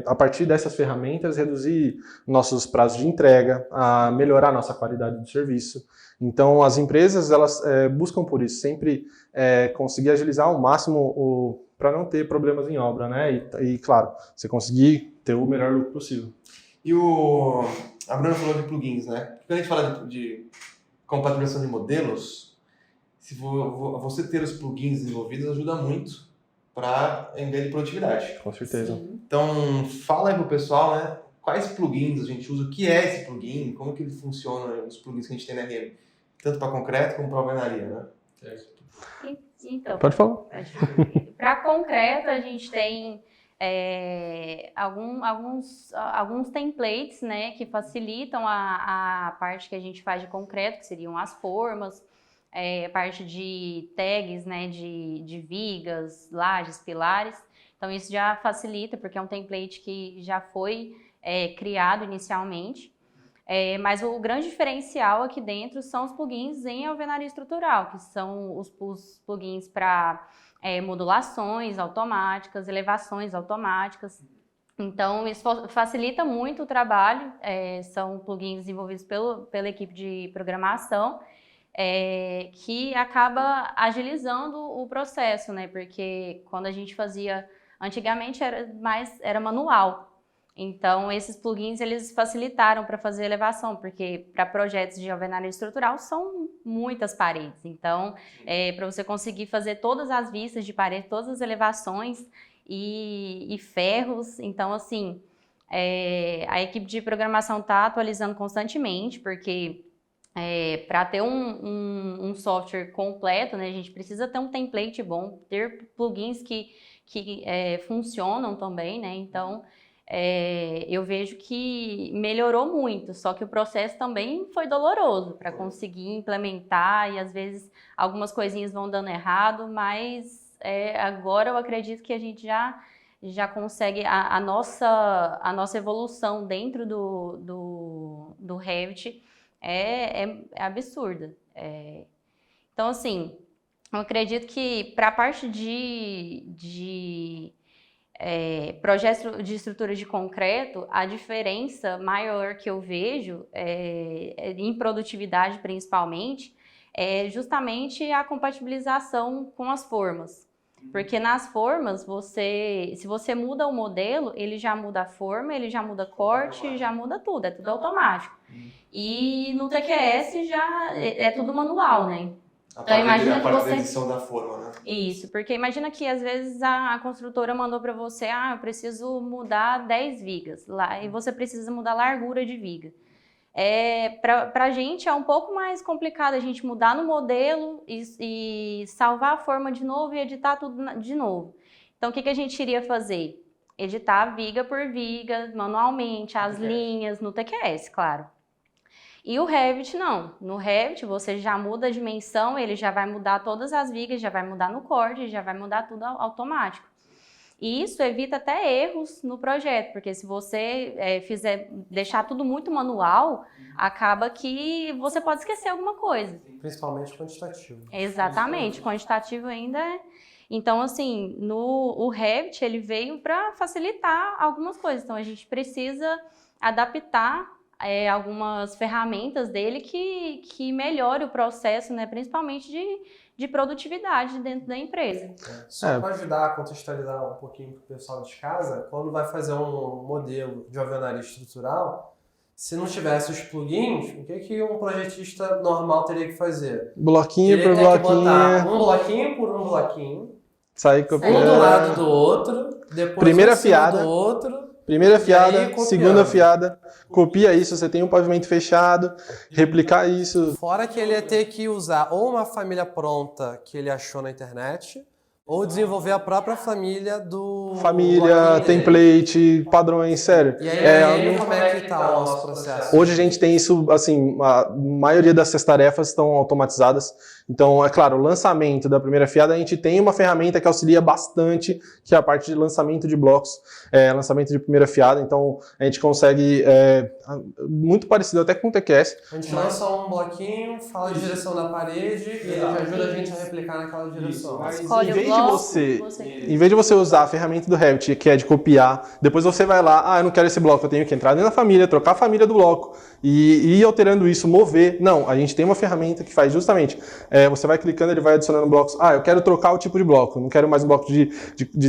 a partir dessas ferramentas, reduzir nossos prazos de entrega, a melhorar nossa qualidade de serviço. Então, as empresas elas buscam por isso, sempre conseguir agilizar ao máximo para não ter problemas em obra, né? E, claro, você conseguir ter o melhor lucro possível. E a Bruna falou de plugins, né? Quando a gente fala de compatibilização de modelos, se você ter os plugins desenvolvidos ajuda muito para ganho de produtividade. Com certeza. Sim. Então, fala aí pro pessoal, né? Quais plugins a gente usa, o que é esse plugin, como que ele funciona, os plugins que a gente tem na RM, tanto para concreto como para alvenaria, né? Então, Pode falar. para concreto, a gente tem alguns templates, né, que facilitam a parte que a gente faz de concreto, que seriam as formas, a parte de tags, né, de vigas, lajes, pilares. Então, isso já facilita, porque é um template que já foi criado inicialmente. Mas o grande diferencial aqui dentro são os plugins em alvenaria estrutural, que são os plugins para modulações automáticas, elevações automáticas. Então, isso facilita muito o trabalho, são plugins desenvolvidos pela equipe de programação, que acaba agilizando o processo, né? Porque quando a gente fazia, antigamente era manual. Então, esses plugins, eles facilitaram para fazer elevação, porque para projetos de alvenaria estrutural são muitas paredes. Então, para você conseguir fazer todas as vistas de parede, todas as elevações e ferros. Então, assim, a equipe de programação está atualizando constantemente, porque para ter um software completo, né, a gente precisa ter um template bom, ter plugins que funcionam também, né? Então, eu vejo que melhorou muito, só que o processo também foi doloroso para conseguir implementar e às vezes algumas coisinhas vão dando errado, mas agora eu acredito que a gente já consegue a nossa evolução dentro do Revit é absurda. Então, assim, eu acredito que para a parte de projetos de estrutura de concreto, a diferença maior que eu vejo, em produtividade principalmente, é justamente a compatibilização com as formas. Porque nas formas, se você muda o modelo, ele já muda a forma, ele já muda corte, já muda tudo, é tudo automático. E no TQS já é tudo manual, né? Então, imagina que você... da edição da forma, né? Isso, porque imagina que às vezes a construtora mandou para você, eu preciso mudar 10 vigas lá, e você precisa mudar a largura de viga. Para a gente é um pouco mais complicado a gente mudar no modelo e salvar a forma de novo e editar tudo de novo. Então, o que a gente iria fazer? Editar viga por viga, manualmente, as linhas, no TQS, claro. E o Revit não. No Revit você já muda a dimensão, ele já vai mudar todas as vigas, já vai mudar no corte, já vai mudar tudo automático. E isso evita até erros no projeto, porque se você deixar tudo muito manual, acaba que você pode esquecer alguma coisa. Principalmente quantitativo. Exatamente, quantitativo ainda é. Então, assim, o Revit, ele veio para facilitar algumas coisas. Então, a gente precisa adaptar algumas ferramentas dele que melhore o processo, né? Principalmente de produtividade dentro da empresa. Só para ajudar a contextualizar um pouquinho para o pessoal de casa, quando vai fazer um modelo de alvenaria estrutural, se não tivesse os plugins, o que um projetista normal teria que fazer? Bloquinho por Ele teria que botar bloquinho, um bloquinho por um bloquinho, sair um do copiando. lado do outro, depois Primeira um em cima fiada. do outro. Primeira E fiada, aí, copiando. segunda fiada, copia isso, você tem um pavimento fechado, replicar isso. Fora que ele ia ter que usar ou uma família pronta que ele achou na internet, ou desenvolver a própria família do Família, bloquinho dele. template, padrões, sério. E aí, como é que tá o nosso processo? Hoje a gente tem isso, assim, a maioria dessas tarefas estão automatizadas. Então, é claro, o lançamento da primeira fiada, a gente tem uma ferramenta que auxilia bastante, que é a parte de lançamento de blocos, lançamento de primeira fiada. Então, a gente consegue, muito parecido até com o TQS. A gente lança um bloquinho, fala a direção da parede e ele já ajuda a gente a replicar naquela direção. Mas Escolhe em o vez de bloco, você, em vez de você usar a ferramenta do Revit, que é de copiar, depois você vai lá, eu não quero esse bloco, eu tenho que entrar dentro da família, trocar a família do bloco e ir alterando isso, mover. Não, a gente tem uma ferramenta que faz justamente, você vai clicando, ele vai adicionando blocos. Eu quero trocar o tipo de bloco, não quero mais um bloco de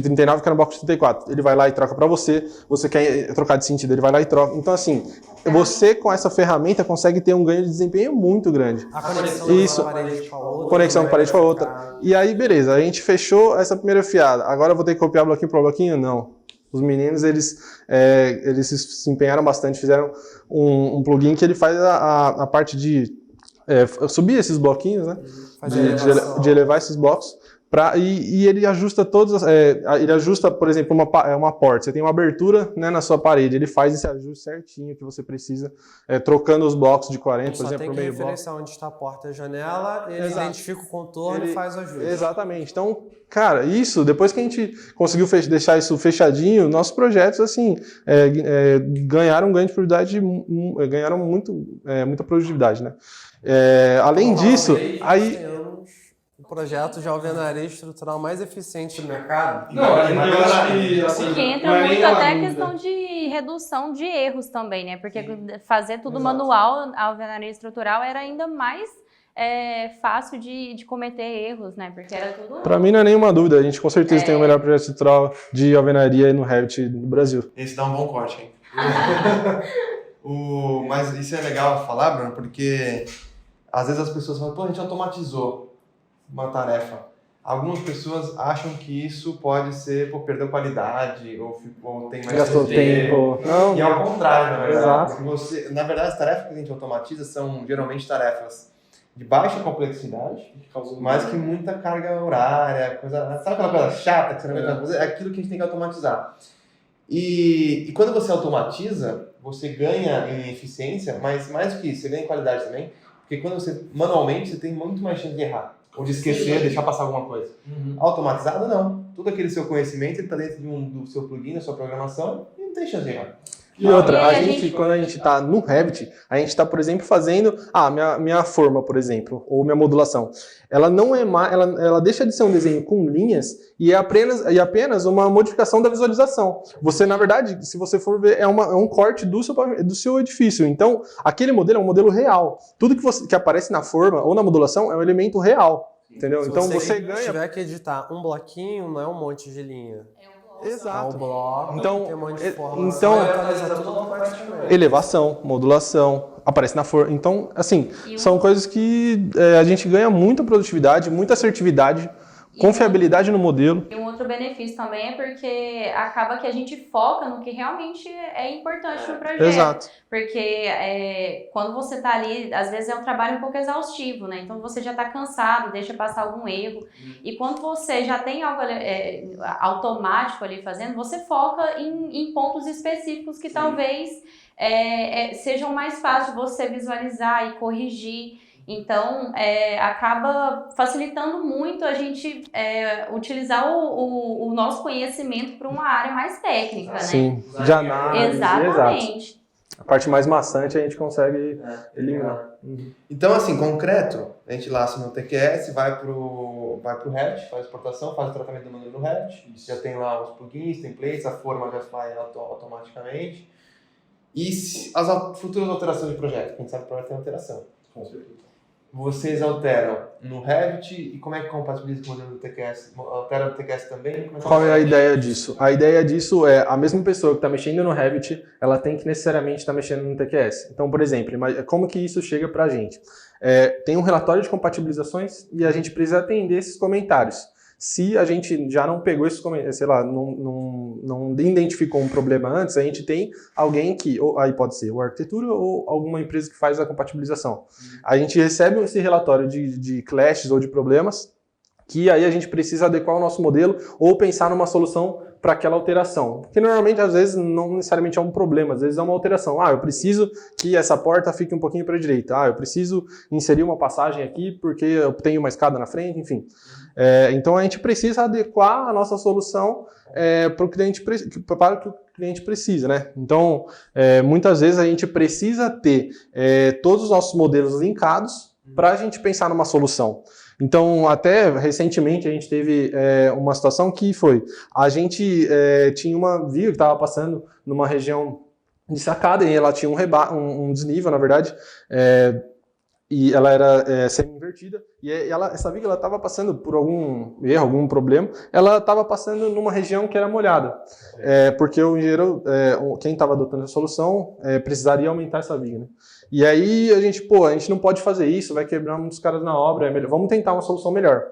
39, quero um bloco de 34. Ele vai lá e troca para você quer trocar de sentido, ele vai lá e troca. Então, assim, você com essa ferramenta consegue ter um ganho de desempenho muito grande. A conexão Isso. de uma parede com a outra. Conexão de parede com a outra. E aí, beleza, a gente fechou essa primeira fiada. Agora eu vou ter que copiar bloquinho por bloquinho? Não. Os meninos, eles se empenharam bastante, fizeram um plugin que ele faz a parte de subir esses bloquinhos, né? De elevar esses blocos. E ele ajusta todos, ele ajusta, por exemplo, uma porta. Você tem uma abertura, né, na sua parede, ele faz esse ajuste certinho que você precisa, trocando os blocos de 40, por exemplo, tem no que meio bloco. referenciar onde está a porta e a janela, ele Exato. identifica o contorno e faz o ajuste. Exatamente. Então, cara, isso, depois que a gente conseguiu deixar isso fechadinho, nossos projetos, assim, ganharam um ganho de produtividade, ganharam muita produtividade, né? Além disso, aí... O projeto de alvenaria estrutural mais eficiente do mercado. Não, eu acho que, assim, Que entra não é muito nenhuma até a dúvida. questão de redução de erros também, né? Porque fazer tudo manual, a alvenaria estrutural, era ainda mais fácil de cometer erros, né? Porque era tudo... Pra mim não é nenhuma dúvida, a gente com certeza tem o melhor projeto estrutural de alvenaria no Revit do Brasil. Esse dá um bom corte, hein? Mas isso é legal falar, Bruno, porque às vezes as pessoas falam, a gente automatizou uma tarefa. Algumas pessoas acham que isso pode ser, perdeu qualidade, ou tem mais Gastou tempo. Não, E ao contrário, na verdade. Exato. Porque na verdade, as tarefas que a gente automatiza são geralmente tarefas de baixa complexidade, mas que muita carga horária, sabe aquela coisa chata que você não vai fazer? É aquilo que a gente tem que automatizar. E quando você automatiza, você ganha em eficiência, mas mais do que isso, você ganha em qualidade também, porque quando você manualmente, você tem muito mais chance de errar, ou de esquecer, deixar passar alguma coisa. Automatizado, não. Todo aquele seu conhecimento está dentro do seu plugin, da sua programação, e não tem chance de errar. E outra, E a gente- quando a gente está no Revit, a gente está, por exemplo, fazendo minha forma, por exemplo, ou minha modulação. Ela não é ela deixa de ser um desenho com linhas e é apenas uma modificação da visualização. Você, na verdade, se você for ver, é um corte do seu edifício. Então, aquele modelo é um modelo real. Tudo que aparece na forma ou na modulação é um elemento real. Entendeu? Se então você Se ganha. tiver que editar um bloquinho, não é um monte de linha. É Exato. um bloco, Então, tem um monte de forma. então- Vai atualizar tudo automaticamente. Elevação, modulação, aparece na forma. Então, assim, são coisas que a gente ganha muita produtividade, muita assertividade, confiabilidade no modelo. E um outro benefício também é porque acaba que a gente foca no que realmente é importante no projeto. Exato. Porque quando você tá ali, às vezes é um trabalho um pouco exaustivo, né? Então você já tá cansado, deixa passar algum erro. E quando você já tem algo automático ali fazendo, você foca em pontos específicos que talvez sejam mais fáceis de você visualizar e corrigir. Então, acaba facilitando muito a gente utilizar o nosso conhecimento para uma área mais técnica, né? Sim, de análise, exato. Exatamente. A parte mais maçante a gente consegue eliminar. Então, assim, concreto, a gente laça no TQS, vai pro Revit, faz exportação, faz o tratamento do modelo no Revit, já tem lá os plugins, templates, a forma já vai automaticamente. E as futuras alterações de projeto, quem sabe que o projeto tem alteração. Com certeza. Vocês alteram no Revit e como é que compatibiliza com o modelo do TQS? Altera no TQS também? Qual é a ideia disso? A ideia disso é a mesma pessoa que está mexendo no Revit, ela tem que necessariamente estar mexendo no TQS. Então, por exemplo, como que isso chega para a gente? Tem um relatório de compatibilizações e a gente precisa atender esses comentários. Se a gente já não pegou esses comentários, sei lá, não identificou um problema antes, a gente tem alguém que, ou aí pode ser o arquitetura ou alguma empresa que faz a compatibilização. A gente recebe esse relatório de clashes ou de problemas, que aí a gente precisa adequar o nosso modelo ou pensar numa solução para aquela alteração. Porque normalmente, às vezes, não necessariamente é um problema, às vezes é uma alteração. Eu preciso que essa porta fique um pouquinho para a direita. Eu preciso inserir uma passagem aqui porque eu tenho uma escada na frente, enfim. Então a gente precisa adequar a nossa solução para o que o cliente precisa, né? Então, muitas vezes a gente precisa ter todos os nossos modelos linkados para a gente pensar numa solução. Então, até recentemente a gente teve uma situação que foi, a gente tinha uma viga que estava passando numa região de sacada e ela tinha um desnível, na verdade, e ela era semi-invertida, e essa viga estava passando por algum erro, algum problema, ela estava passando numa região que era molhada, porque o engenheiro, quem estava adotando a solução, precisaria aumentar essa viga, né? E aí a gente não pode fazer isso, vai quebrar muitos caras na obra, vamos tentar uma solução melhor.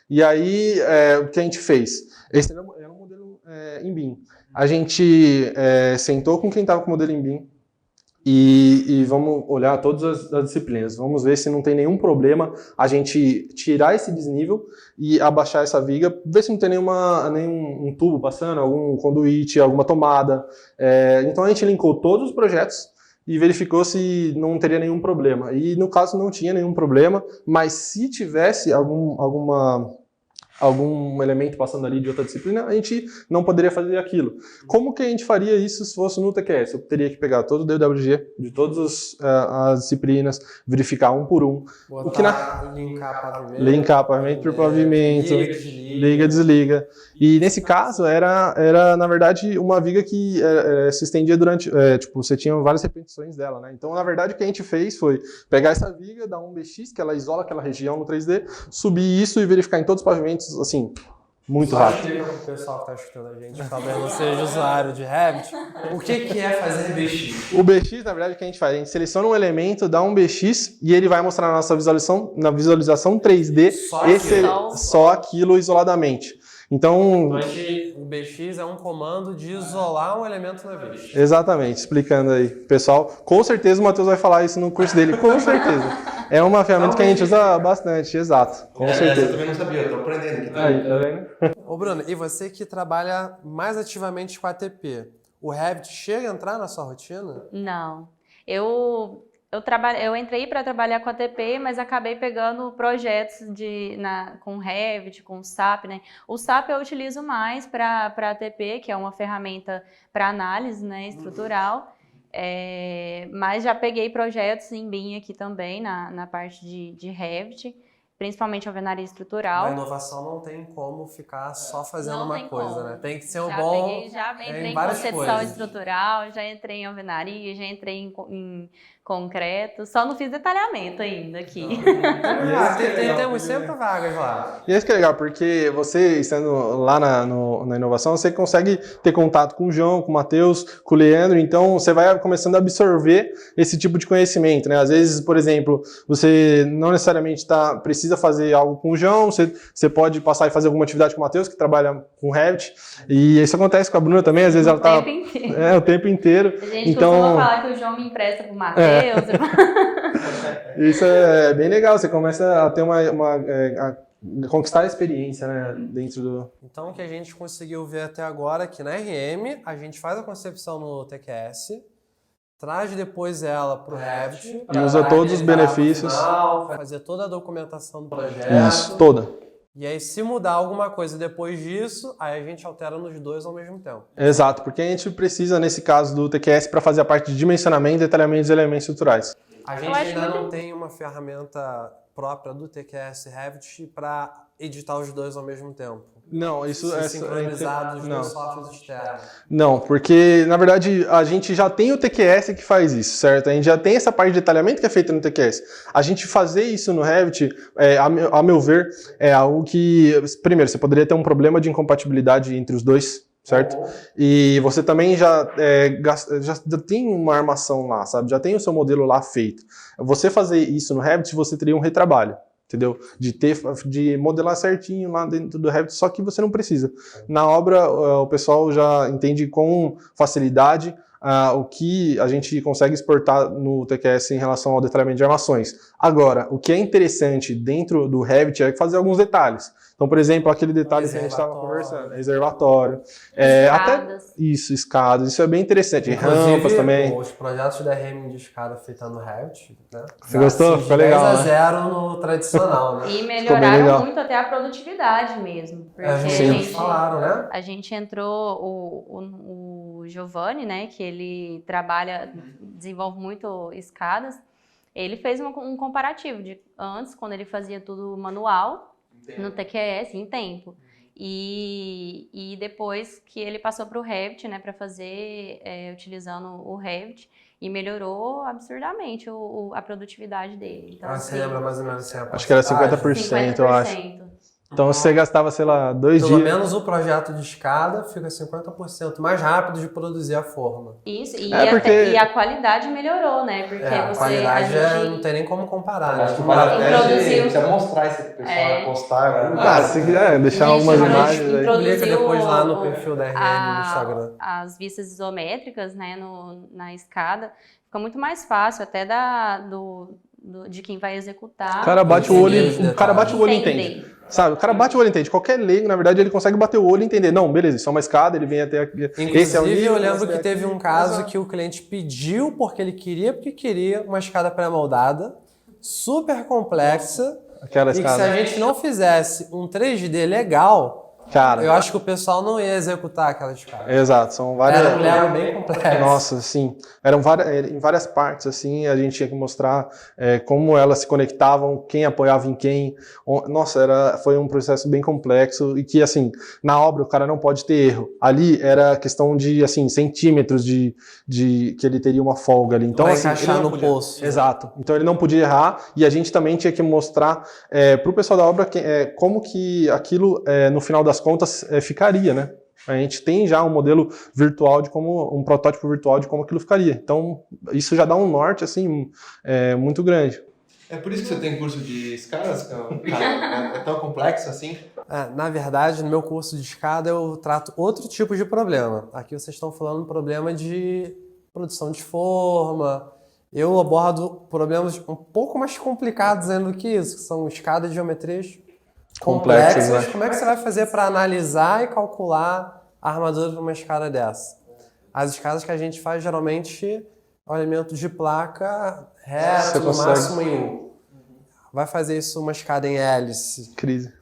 E aí, o que a gente fez? Esse era um modelo em BIM. A gente sentou com quem estava com o modelo em BIM, e vamos olhar todas as disciplinas. Vamos ver se não tem nenhum problema a gente tirar esse desnível e abaixar essa viga, ver se não tem nenhum tubo passando, algum conduíte, alguma tomada. Então a gente linkou todos os projetos e verificou se não teria nenhum problema. E no caso não tinha nenhum problema, mas se tivesse algum elemento passando ali de outra disciplina, a gente não poderia fazer aquilo. Como que a gente faria isso se fosse no TQS? Eu teria que pegar todo o DWG de todas as disciplinas, verificar um por um. Linkar pavimento por pavimento, liga, desliga. E nesse caso era na verdade uma viga que se estendia durante, você tinha várias repetições dela, né? Então na verdade o que a gente fez foi pegar essa viga, dar um BX, que ela isola aquela região no 3D, subir isso e verificar em todos os pavimentos, assim, muito rápido. O pessoal que está escutando a gente, talvez não seja usuário de Revit, o que é fazer BX? O BX, na verdade, o que a gente faz? A gente seleciona um elemento, dá um BX e ele vai mostrar na nossa visualização 3D só aquilo isoladamente. Então, o BX é um comando de isolar um elemento na vez. Exatamente, explicando aí, pessoal. Com certeza o Matheus vai falar isso no curso dele, com certeza. É uma ferramenta que a gente usa bastante, exato, com certeza. Eu também não sabia, eu tô aprendendo aqui. Aí, tá vendo? Ô Bruno, e você que trabalha mais ativamente com ATP, o Revit chega a entrar na sua rotina? Não. Eu entrei para trabalhar com ATP, mas acabei pegando projetos com Revit, com SAP, né? O SAP eu utilizo mais para ATP, que é uma ferramenta para análise, né, estrutural. Mas já peguei projetos em BIM aqui também, na parte de Revit, principalmente alvenaria estrutural. A inovação não tem como ficar só fazendo Não uma tem coisa, como. né? Tem que ser um bom. Já entrei em várias concepção coisas. estrutural, já entrei em alvenaria, já entrei em concreto, só não fiz detalhamento ainda aqui. Temos sempre vagas lá. E isso que é legal, porque você, estando lá na inovação, você consegue ter contato com o João, com o Matheus, com o Leandro, então você vai começando a absorver esse tipo de conhecimento, né? Às vezes, por exemplo, você não necessariamente precisa fazer algo com o João, você pode passar e fazer alguma atividade com o Matheus, que trabalha com Revit, e isso acontece com a Bruna também, às vezes ela tá... o tempo inteiro. A gente costuma falar que o João me empresta pro Matheus. Isso é bem legal, você começa a ter a conquistar a experiência, né, dentro do... Então, o que a gente conseguiu ver até agora, é que na RM, a gente faz a concepção no TQS, traz depois ela para o Revit. E usa todos os benefícios. Fazer toda a documentação do projeto. Isso, toda. E aí, se mudar alguma coisa depois disso, aí a gente altera nos dois ao mesmo tempo. Exato, porque a gente precisa, nesse caso do TQS, para fazer a parte de dimensionamento, detalhamento dos elementos estruturais. A gente ainda não tem uma ferramenta própria do TQS Revit para editar os dois ao mesmo tempo. Não, isso Ser é sincronizado os não. dois softwares externos. Não, porque na verdade a gente já tem o TQS que faz isso, certo? A gente já tem essa parte de detalhamento que é feita no TQS. A gente fazer isso no Revit, a meu ver, é algo que, primeiro, você poderia ter um problema de incompatibilidade entre os dois, certo? E você também já tem uma armação lá, sabe? Já tem o seu modelo lá feito. Você fazer isso no Revit, você teria um retrabalho. Entendeu? De modelar certinho lá dentro do Revit, só que você não precisa. Na obra, o pessoal já entende com facilidade o que a gente consegue exportar no TQS em relação ao detalhamento de armações. Agora, o que é interessante dentro do Revit é fazer alguns detalhes. Então, por exemplo, aquele detalhe que a gente estava conversando, reservatório. Até isso, escadas, isso é bem interessante. Inclusive, rampas também. Os projetos da RM de escada feita no Revit, né? Você gostou? Ficou legal, 10-0 no tradicional, né? E legal. melhoraram muito até a produtividade mesmo. Porque A gente falaram, né? a gente entrou, o Giovanni, né, que ele desenvolve muito escadas, ele fez um comparativo de antes, quando ele fazia tudo manual, no TQS, em tempo. E depois que ele passou para o Revit, né, para fazer utilizando o Revit, e melhorou absurdamente a produtividade dele. Então, Você lembra mais ou menos assim, a Acho que era porcentagem? 50%, eu acho. Então você gastava, sei lá, 2 Pelo dias. menos o projeto de escada fica 50% mais rápido de produzir a forma. Isso, porque- e a qualidade melhorou, né? Porque A a qualidade gente não tem nem como comparar, né? Acho que vale a pena Introduziu- precisa mostrar esse pessoal, postar. Se quiser deixar Gente, algumas a gente imagens aí. introduziu Publica depois lá no perfil da RM no a- Instagram. as vistas isométricas, né, na escada. Fica muito mais fácil até de quem vai executar. O cara bate o olho, e Entender. entende. Sabe, o cara bate o olho e entende. Qualquer leigo, na verdade, ele consegue bater o olho e entender. Não, beleza, isso é uma escada, ele vem até aqui. Esse é o Inclusive, nível, eu lembro esse que é teve aqui. um caso Exato. que o cliente pediu porque queria uma escada pré-moldada, super complexa, Aquela e que se escada. a gente não fizesse um 3D legal, Cara, eu acho que o pessoal não ia executar aquela escada. exato, são várias. Era um Lego bem complexo. Nossa, sim. Eram em várias partes, assim, a gente tinha que mostrar como elas se conectavam, quem apoiava em quem. Nossa, foi um processo bem complexo e que, assim, na obra o cara não pode ter erro. Ali era questão de, assim, centímetros de que ele teria uma folga ali. Então, Vai assim, encaixar ele não no podia- poço. Exato. Então, ele não podia errar e a gente também tinha que mostrar para o pessoal da obra como que aquilo, no final das contas, ficaria, né? A gente tem já um modelo virtual um protótipo virtual de como aquilo ficaria. Então, isso já dá um norte, assim, muito grande. É por isso que você tem curso de escadas, cara? É tão complexo assim? Na verdade, no meu curso de escada eu trato outro tipo de problema. Aqui vocês estão falando um problema de produção de forma. Eu abordo problemas um pouco mais complicados ainda do que isso, que são escadas de geometrias complexas. Complexas, né? Como é que você vai fazer para analisar e calcular a armadura de uma escada dessa? As escadas que a gente faz geralmente é um elemento de placa reto, Você no consegue. máximo em 1. Vai fazer isso uma escada em hélice. Crise.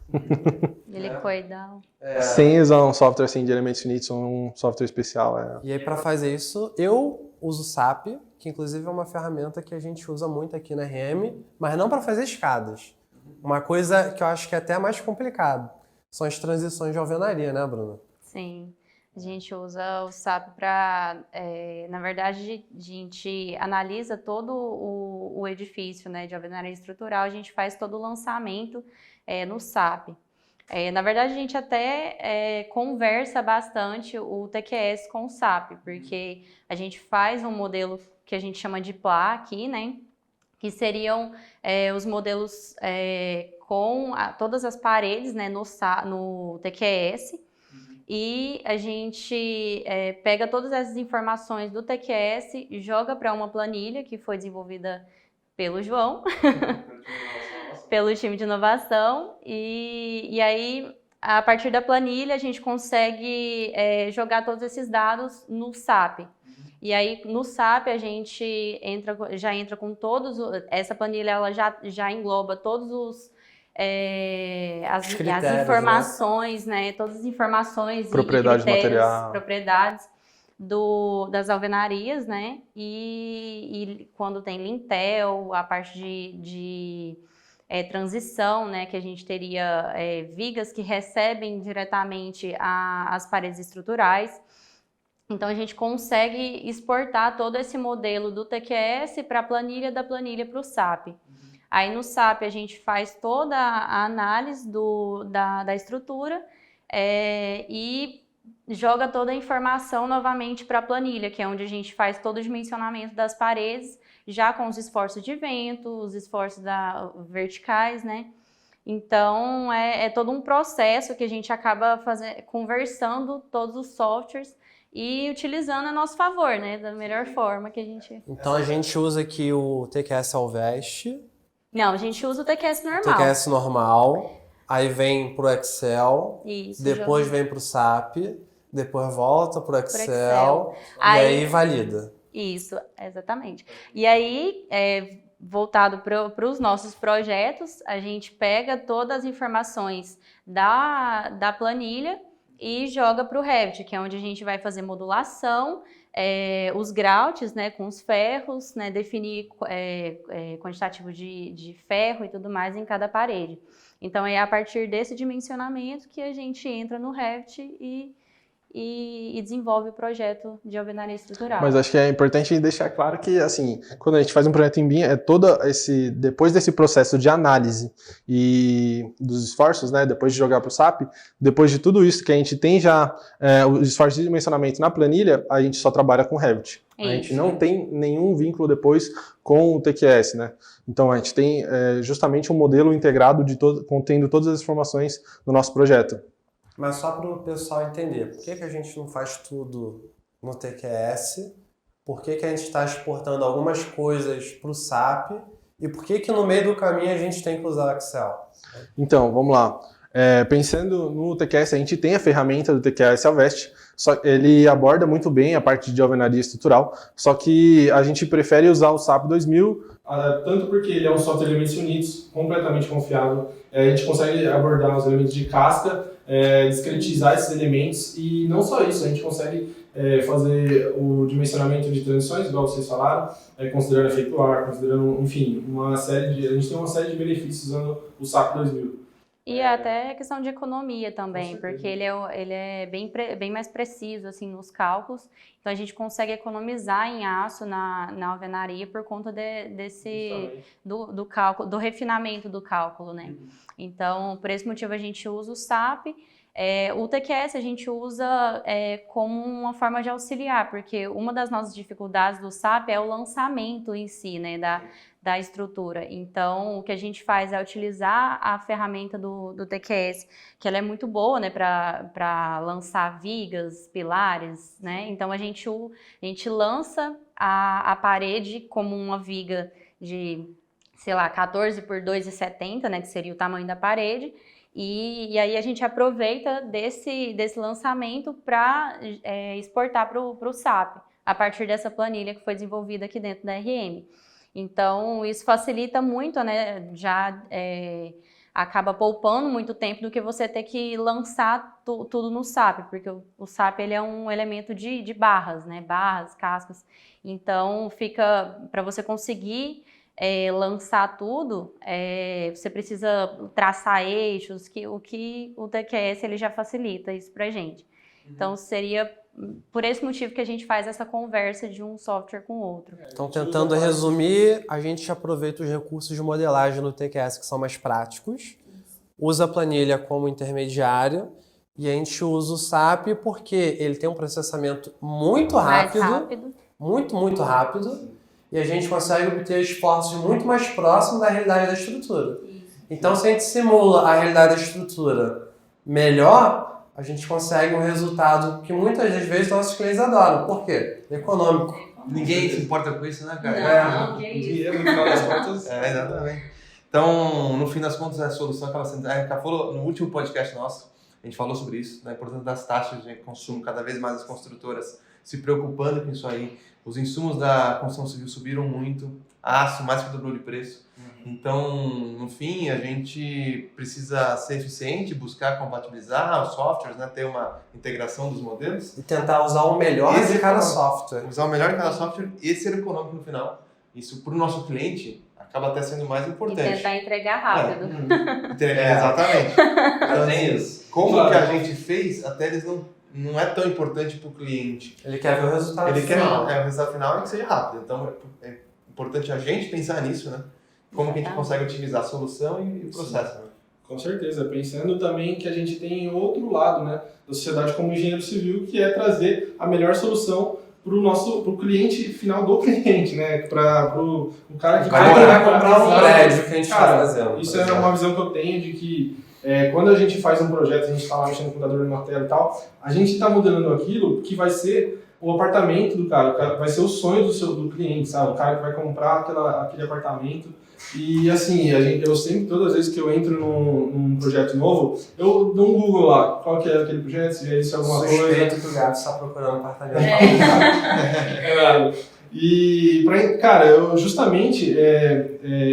Helicoidal. Sem usar um software assim de elementos finitos, um software especial. E aí, para fazer isso, eu uso o SAP, que inclusive é uma ferramenta que a gente usa muito aqui na RM, mas não para fazer escadas. Uma coisa que eu acho que é até mais complicado são as transições de alvenaria, né, Bruna? Sim, a gente usa o SAP para, na verdade, a gente analisa todo o edifício, né, de alvenaria estrutural, a gente faz todo o lançamento no SAP. Na verdade, a gente até conversa bastante o TQS com o SAP, porque a gente faz um modelo que a gente chama de PLA aqui, né, que seriam os modelos com todas as paredes, né, no TQS, e a gente pega todas essas informações do TQS e joga para uma planilha que foi desenvolvida pelo João, pelo time de inovação, e aí, a partir da planilha, a gente consegue jogar todos esses dados no SAP. E aí, no SAP, a gente já entra com todos... Essa planilha ela já engloba todos as informações, né? Todas as informações propriedade e critérios, material, propriedades das alvenarias, né? E quando tem lintel, a parte de transição, né? Que a gente teria vigas que recebem diretamente as paredes estruturais. Então, a gente consegue exportar todo esse modelo do TQS para a planilha, da planilha para o SAP. Aí, no SAP, a gente faz toda a análise da estrutura e joga toda a informação novamente para a planilha, que é onde a gente faz todo o dimensionamento das paredes, já com os esforços de vento, os esforços verticais, né? Então, é todo um processo que a gente acaba conversando todos os softwares e utilizando a nosso favor, né? Da melhor forma que a gente... Então, a gente usa aqui o TQS Alvest. Não, a gente usa o TQS normal. TQS normal, aí vem pro Excel, Isso, depois vem pro SAP, depois volta pro Excel, e aí valida. Isso, exatamente. E aí, voltado para os nossos projetos, a gente pega todas as informações da planilha e joga para o Revit, que é onde a gente vai fazer modulação, os groutes, né, com os ferros, né, definir quantitativo de ferro e tudo mais em cada parede. Então, é a partir desse dimensionamento que a gente entra no Revit e desenvolve o projeto de alvenaria estrutural. Mas acho que é importante deixar claro que, assim, quando a gente faz um projeto em BIM, depois desse processo de análise e dos esforços, né, depois de jogar para o SAP, depois de tudo isso que a gente tem já, os esforços de dimensionamento na planilha, a gente só trabalha com Revit. A gente não tem nenhum vínculo depois com o TQS, né? Então, a gente tem justamente um modelo integrado contendo todas as informações do nosso projeto. Mas só para o pessoal entender, por que a gente não faz tudo no TQS? Por que a gente está exportando algumas coisas para o SAP? E por que no meio do caminho a gente tem que usar o Excel? Então, vamos lá. Pensando no TQS, a gente tem a ferramenta do TQS Alvest, ele aborda muito bem a parte de alvenaria estrutural, só que a gente prefere usar o SAP 2000, tanto porque ele é um software de elementos unidos, completamente confiável, a gente consegue abordar os elementos de casca, discretizar esses elementos, e não só isso, a gente consegue fazer o dimensionamento de transições, igual vocês falaram, considerando efeito ar, considerando, enfim, a gente tem uma série de benefícios usando o SAP 2000. E até questão de economia também, porque ele é bem mais preciso assim, nos cálculos. Então, a gente consegue economizar em aço na alvenaria por conta do cálculo, do refinamento do cálculo, né? Então, por esse motivo, a gente usa o SAP. O TQS a gente usa como uma forma de auxiliar, porque uma das nossas dificuldades do SAP é o lançamento em si, né, da estrutura. Então, o que a gente faz é utilizar a ferramenta do TQS, que ela é muito boa, né, para lançar vigas, pilares, né? Então, a gente lança a parede como uma viga de, sei lá, 14 por 2,70, né, que seria o tamanho da parede, e aí a gente aproveita desse lançamento para exportar para o SAP, a partir dessa planilha que foi desenvolvida aqui dentro da RM. Então, isso facilita muito, né? Já acaba poupando muito tempo do que você ter que lançar tudo no SAP, porque o SAP ele é um elemento de barras, né? Barras, cascas. Então, fica para você conseguir lançar tudo, você precisa traçar eixos, o que o TQS ele já facilita isso pra gente. Então, seria por esse motivo que a gente faz essa conversa de um software com o outro. Então, tentando resumir, a gente aproveita os recursos de modelagem no TQS que são mais práticos, usa a planilha como intermediária e a gente usa o SAP porque ele tem um processamento muito rápido, muito rápido, e a gente consegue obter esforços muito mais próximos da realidade da estrutura. Então, se a gente simula a realidade da estrutura melhor, a gente consegue um resultado que muitas das vezes nossos clientes adoram. Por quê? Econômico. Ninguém se importa com isso, né, cara? Não, que isso. Dinheiro, no final das contas. Exatamente. Então, no fim das contas, a solução que ela falou no último podcast nosso, a gente falou sobre isso, da importância das taxas de consumo, cada vez mais as construtoras se preocupando com isso aí, Os insumos da construção civil subiram muito, aço mais que dobrou de preço. Então, no fim, a gente precisa ser eficiente, buscar compatibilizar os softwares, né? Ter uma integração dos modelos. E tentar usar o melhor de cada software. Usar o melhor de cada software e ser econômico no final. Isso, para o nosso cliente, acaba até sendo mais importante. E tentar entregar rápido. Exatamente. Então, Tem isso. como que a gente fez, até eles não é tão importante para o cliente. Ele quer ver o resultado Ele quer final. o resultado final que seja rápido. Então, é importante a gente pensar nisso, né? Como que a gente consegue otimizar a solução e o processo. Né? Com certeza, pensando também que a gente tem outro lado, né, da sociedade como engenheiro civil, que é trazer a melhor solução pro cliente final do cliente, né, pro cara que vai comprar um prédio que a gente está fazendo. Isso é uma visão que eu tenho de que quando a gente faz um projeto, a gente está lá mexendo no computador na tela e tal, a gente está modelando aquilo que vai ser o apartamento do cara, vai ser o sonho do cliente, sabe? O cara que vai comprar aquele apartamento. E assim, eu sempre, todas as vezes que eu entro num projeto novo, eu dou um Google lá, qual que é aquele projeto, se já existe alguma coisa. Suspeito que o gato está procurando apartamento. E, cara, eu justamente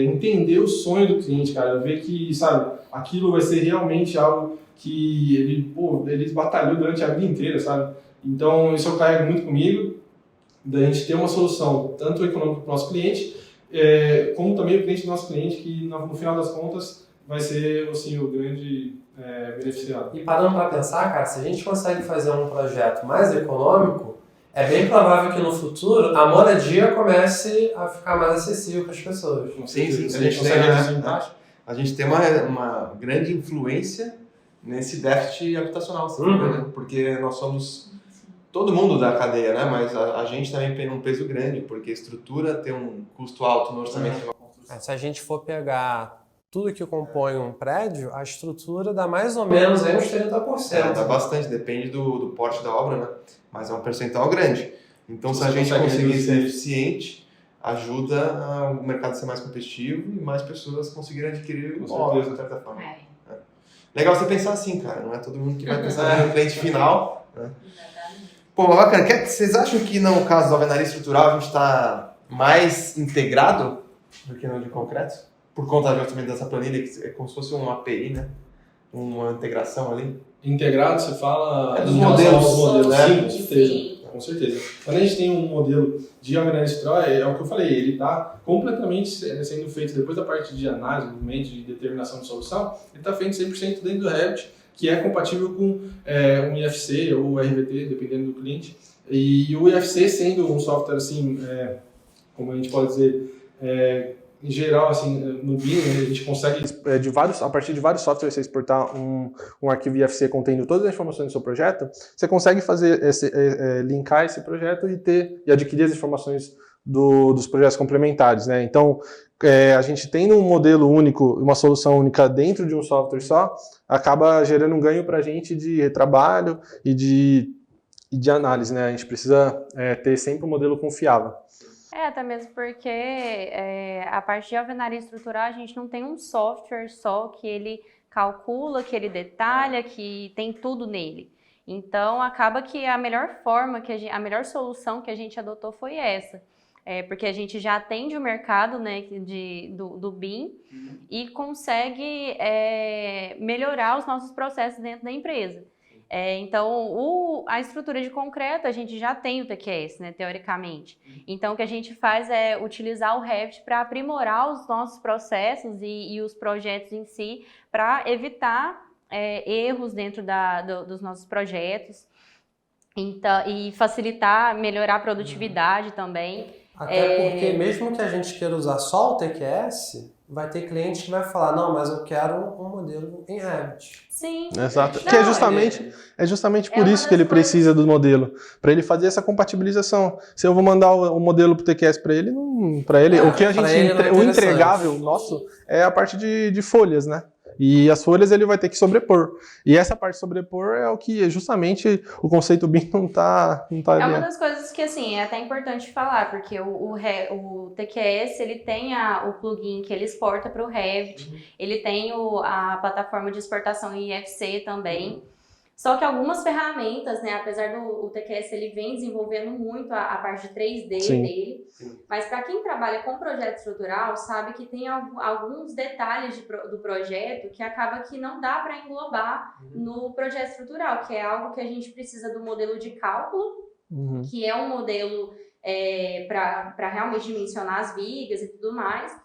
entender o sonho do cliente, cara, ver que, sabe, aquilo vai ser realmente algo que ele batalhou durante a vida inteira, sabe? Então, isso eu carrego muito comigo, da gente ter uma solução, tanto econômica para o nosso cliente, como também o cliente do nosso cliente, que no final das contas vai ser assim, o grande beneficiado. E parando para pensar, cara, se a gente consegue fazer um projeto mais econômico, é bem provável que no futuro a moradia comece a ficar mais acessível para as pessoas. Sim, A gente consegue reduzir em taxa. A gente tem uma grande influência nesse déficit habitacional, né? Porque nós somos todo mundo da cadeia, né? Mas a gente também tem um peso grande, porque a estrutura tem um custo alto no orçamento de uma construção. Se a gente for pegar tudo que compõe um prédio, a estrutura dá mais ou menos aí uns 30%. Dá bastante, depende do porte da obra, né? Mas é um percentual grande. Então, se a Você gente consegue conseguir reduzir. ser eficiente, ajuda o mercado a ser mais competitivo e mais pessoas conseguirem adquirir o imóvel, de certa forma. Legal você pensar assim, cara. Não é todo mundo que vai pensar no cliente final, né? Pô, bacana. Vocês acham que no caso da alvenaria estrutural a gente está mais integrado do que no de concreto? Por conta justamente dessa planilha, que é como se fosse uma API, né? Uma integração ali. Integrado, você fala Dos em relação modelos, aos modelos, né? sim, com certeza. Sim. Com certeza. Quando a gente tem um modelo de alvenaria estrutural, é o que eu falei, ele está completamente sendo feito depois da parte de análise, movimento, de determinação de solução, ele está feito 100% dentro do Revit, que é compatível com um IFC ou RVT, dependendo do cliente. E o IFC sendo um software assim, como a gente pode dizer, em geral, assim, no BIM, a gente consegue, a partir de vários softwares, você exportar um arquivo IFC contendo todas as informações do seu projeto, você consegue fazer linkar esse projeto e adquirir as informações dos projetos complementares, né? Então, a gente tendo um modelo único, uma solução única dentro de um software só, acaba gerando um ganho para a gente de retrabalho e de análise, né? A gente precisa ter sempre um modelo confiável. Até mesmo porque a parte de alvenaria estrutural, a gente não tem um software só que ele calcula, que ele detalha, que tem tudo nele. Então, acaba que a melhor forma, a melhor solução que a gente adotou foi essa. Porque a gente já atende o mercado, né, do BIM e consegue melhorar os nossos processos dentro da empresa. Então, a estrutura de concreto, a gente já tem o TQS, né, teoricamente. Então, o que a gente faz é utilizar o Revit para aprimorar os nossos processos e os projetos em si, para evitar erros dentro dos nossos projetos. Então, e facilitar, melhorar a produtividade também. Até porque mesmo que a gente queira usar só o TQS, vai ter cliente que vai falar, não, mas eu quero um modelo em Revit. Sim. Exato. Não, Que é justamente por isso que ele precisa do modelo, para ele fazer essa compatibilização. Se eu vou mandar o modelo pro TQS para ele, o que a gente o entregável nosso é a parte de folhas, né? E as folhas ele vai ter que sobrepor. E essa parte de sobrepor é o que justamente o conceito BIM não tá É uma das coisas que, assim, é até importante falar, porque o TQS, ele tem o plugin que ele exporta para o Revit, ele tem a plataforma de exportação IFC também, Só que algumas ferramentas, né, apesar do TQS, ele vem desenvolvendo muito a parte de 3D Sim. dele, mas para quem trabalha com projeto estrutural, sabe que tem alguns detalhes do projeto que acaba que não dá para englobar no projeto estrutural, que é algo que a gente precisa do modelo de cálculo, que é um modelo para realmente dimensionar as vigas e tudo mais.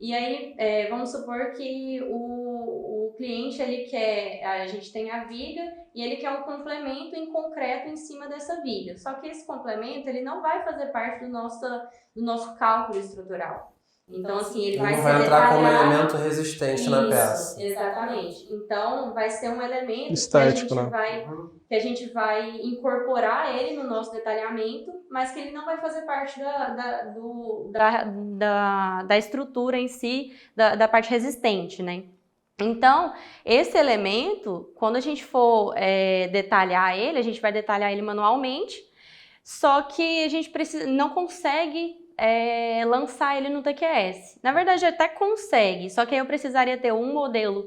E aí, vamos supor que o cliente, a gente tem a viga e ele quer um complemento em concreto em cima dessa viga. Só que esse complemento, ele não vai fazer parte do nosso cálculo estrutural. Então, assim, ele vai vai entrar como elemento resistente na peça. Exatamente. Então, vai ser um elemento estético, que a gente vai incorporar ele no nosso detalhamento, mas que ele não vai fazer parte da estrutura em si, da parte resistente, né? Então, esse elemento, quando a gente for detalhar ele, a gente vai detalhar ele manualmente, só que a gente não consegue lançar ele no TQS. Na verdade, até consegue, só que aí eu precisaria ter um modelo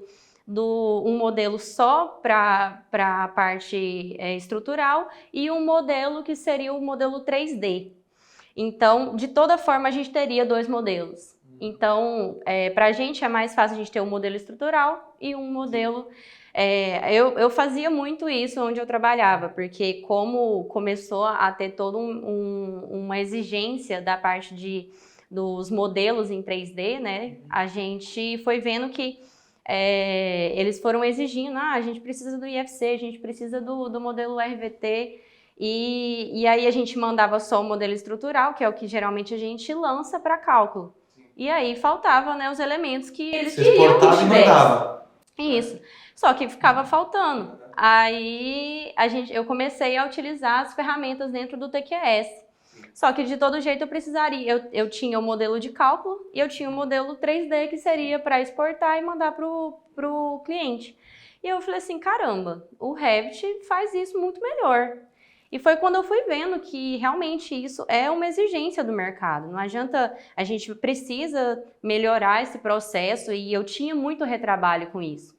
só para a parte estrutural e um modelo que seria o modelo 3D. Então, de toda forma, a gente teria 2 modelos. Então, para a gente é mais fácil a gente ter um modelo estrutural e um modelo... eu fazia muito isso onde eu trabalhava, porque como começou a ter toda uma exigência da parte dos modelos em 3D, né? A gente foi vendo que eles foram exigindo, a gente precisa do IFC, a gente precisa do modelo RVT, e aí a gente mandava só o modelo estrutural, que é o que geralmente a gente lança para cálculo. E aí faltava, né, os elementos que eles queriam que tivesse. E mandava. Isso. Só que ficava faltando. Aí eu comecei a utilizar as ferramentas dentro do TQS. Só que de todo jeito eu precisaria. Eu tinha o modelo de cálculo e eu tinha o modelo 3D que seria para exportar e mandar pro cliente. E eu falei assim, caramba, o Revit faz isso muito melhor. E foi quando eu fui vendo que realmente isso é uma exigência do mercado. Não adianta, a gente precisa melhorar esse processo e eu tinha muito retrabalho com isso.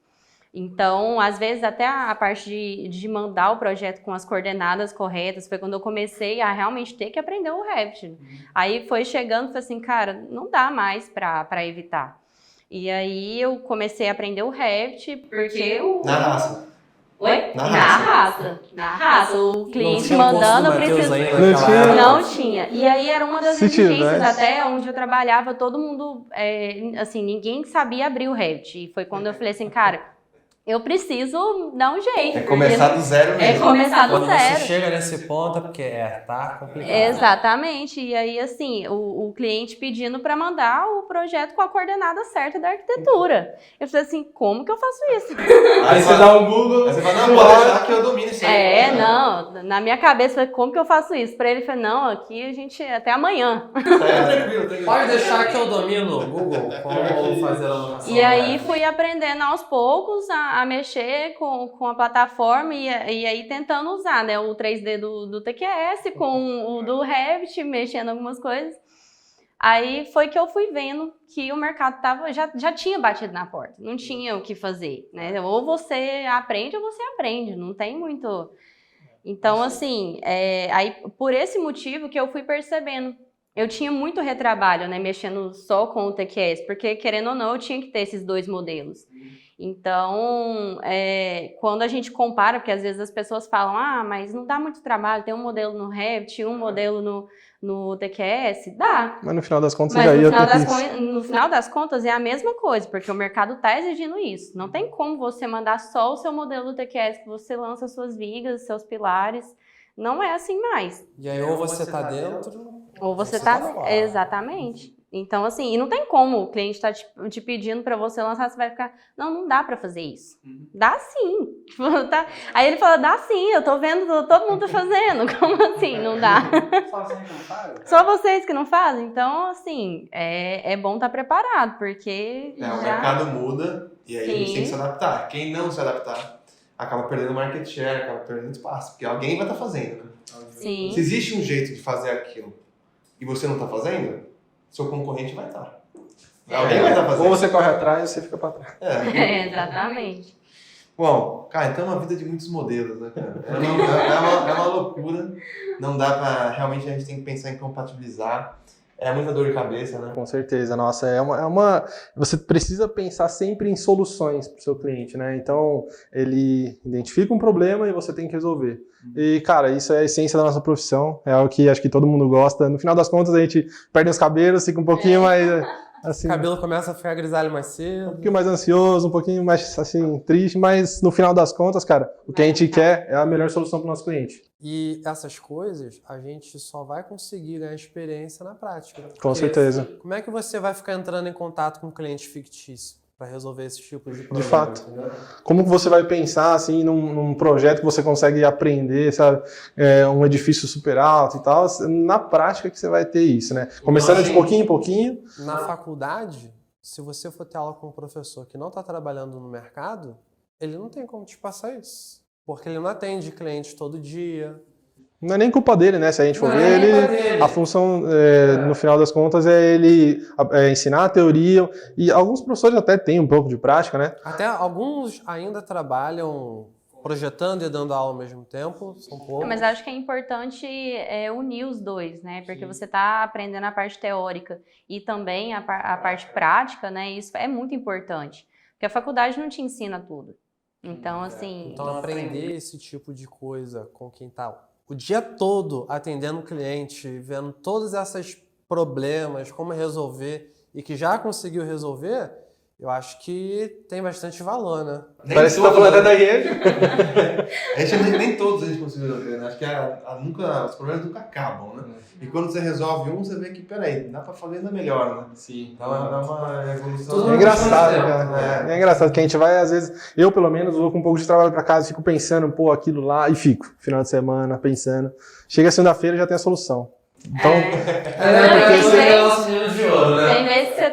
Então, às vezes, até a parte de mandar o projeto com as coordenadas corretas, foi quando eu comecei a realmente ter que aprender o Revit. Aí foi chegando e falei assim, cara, não dá mais para evitar. E aí eu comecei a aprender o Revit, porque Na raça. Oi? Na raça. O cliente Não tinha mandando, eu curso do Matheus preciso... ainda Não naquela tinha. época. Não tinha. E aí era uma das Se exigências tivesse. até onde eu trabalhava, todo mundo, assim, ninguém sabia abrir o Revit. E foi quando eu falei assim, cara, eu preciso dar um jeito. É começar do zero É mesmo. começar do Quando você zero. chega nesse ponto é porque tá complicado. Exatamente. E aí, assim, o cliente pedindo para mandar o projeto com a coordenada certa da arquitetura. Eu falei assim, como que eu faço isso? Aí você dá um Google. Aí você fala, não, pode deixar que eu domino isso aí. Não. Na minha cabeça, eu falei, como que eu faço isso? Para ele, eu falei, não, aqui a gente, até amanhã. Tranquilo. Pode deixar que eu domino o Google, como fazer a anotação. E aí fui aprendendo aos poucos a mexer com a plataforma e aí tentando usar, né, o 3D do TQS com o do Revit, mexendo algumas coisas. Aí foi que eu fui vendo que o mercado já tinha batido na porta, não tinha o que fazer, né? Ou você aprende ou você aprende, não tem muito... Então, assim, aí por esse motivo que eu fui percebendo. Eu tinha muito retrabalho, né, mexendo só com o TQS, porque, querendo ou não, eu tinha que ter esses 2 modelos. Então, quando a gente compara, porque às vezes as pessoas falam, mas não dá muito trabalho, tem um modelo no Revit, um modelo no TQS, dá. Mas no final das contas, Mas já ia no final das contas é a mesma coisa, porque o mercado está exigindo isso. Não tem como você mandar só o seu modelo do TQS, que você lança suas vigas, seus pilares. Não é assim mais. E aí ou você tá dentro, ou você tá fora. Exatamente. Então, assim, e não tem como o cliente tá te pedindo para você lançar, você vai ficar, não dá para fazer isso. Dá sim. Tá? Aí ele fala, dá sim, eu tô vendo, todo mundo tá fazendo. Como assim, não dá? Só vocês que não fazem? Então, assim, é bom estar preparado, porque O mercado muda e aí a gente tem que se adaptar. Quem não se adaptar acaba perdendo market share, acaba perdendo espaço, porque alguém vai estar fazendo, né? Sim. Se existe um jeito de fazer aquilo e você não está fazendo, seu concorrente vai estar. Alguém vai estar fazendo. Ou você corre atrás ou você fica para trás. Exatamente. Bom, cara, então é uma vida de muitos modelos, né, cara? É uma loucura. Não dá pra... Realmente a gente tem que pensar em compatibilizar. É muita dor de cabeça, né? Com certeza, nossa, você precisa pensar sempre em soluções para o seu cliente, né? Então, ele identifica um problema e você tem que resolver. E, cara, isso é a essência da nossa profissão, é algo que acho que todo mundo gosta. No final das contas, a gente perde os cabelos, fica um pouquinho mais, assim... O cabelo começa a ficar grisalho mais Um cedo. pouquinho mais ansioso, um pouquinho mais, assim, triste, mas no final das contas, cara, o que a gente quer é a melhor solução para o nosso cliente. E essas coisas a gente só vai conseguir ganhar experiência na prática. Com Porque certeza. Como é que você vai ficar entrando em contato com um cliente fictício para resolver esse tipo de problema? fato. Entendeu? Como que você vai pensar, assim, num projeto que você consegue aprender, sabe, um edifício super alto e tal, na prática que você vai ter isso, né? Começando de pouquinho em pouquinho. Na faculdade, se você for ter aula com um professor que não está trabalhando no mercado, ele não tem como te passar isso. Porque ele não atende clientes todo dia. Não é nem culpa dele, né? Se a gente for Não ver, é culpa dele. a função, no final das contas, é ele ensinar a teoria. E alguns professores até têm um pouco de prática, né? Até alguns ainda trabalham projetando e dando aula ao mesmo tempo, são poucos. Mas acho que é importante unir os dois, né? Porque você está aprendendo a parte teórica e também a parte prática, né? Isso é muito importante. Porque a faculdade não te ensina tudo. Então, assim... Então, aprender esse tipo de coisa com quem está o dia todo atendendo o cliente, vendo todos esses problemas, como resolver e que já conseguiu resolver, eu acho que tem bastante valor, né? Parece que você tá falando até da rede. Nem todos a gente conseguiu resolver, né? Acho que os problemas nunca acabam, né? E quando você resolve um, você vê que, peraí, dá pra fazer ainda melhor, né? Sim. Então é uma evolução. É engraçado, cara. É engraçado que a gente vai, às vezes, eu pelo menos vou com um pouco de trabalho pra casa, fico pensando, pô, aquilo lá, e fico, final de semana, pensando. Chega segunda-feira já tem a solução. Então, porque você é nosso menino de ouro, né? Tem vezes que você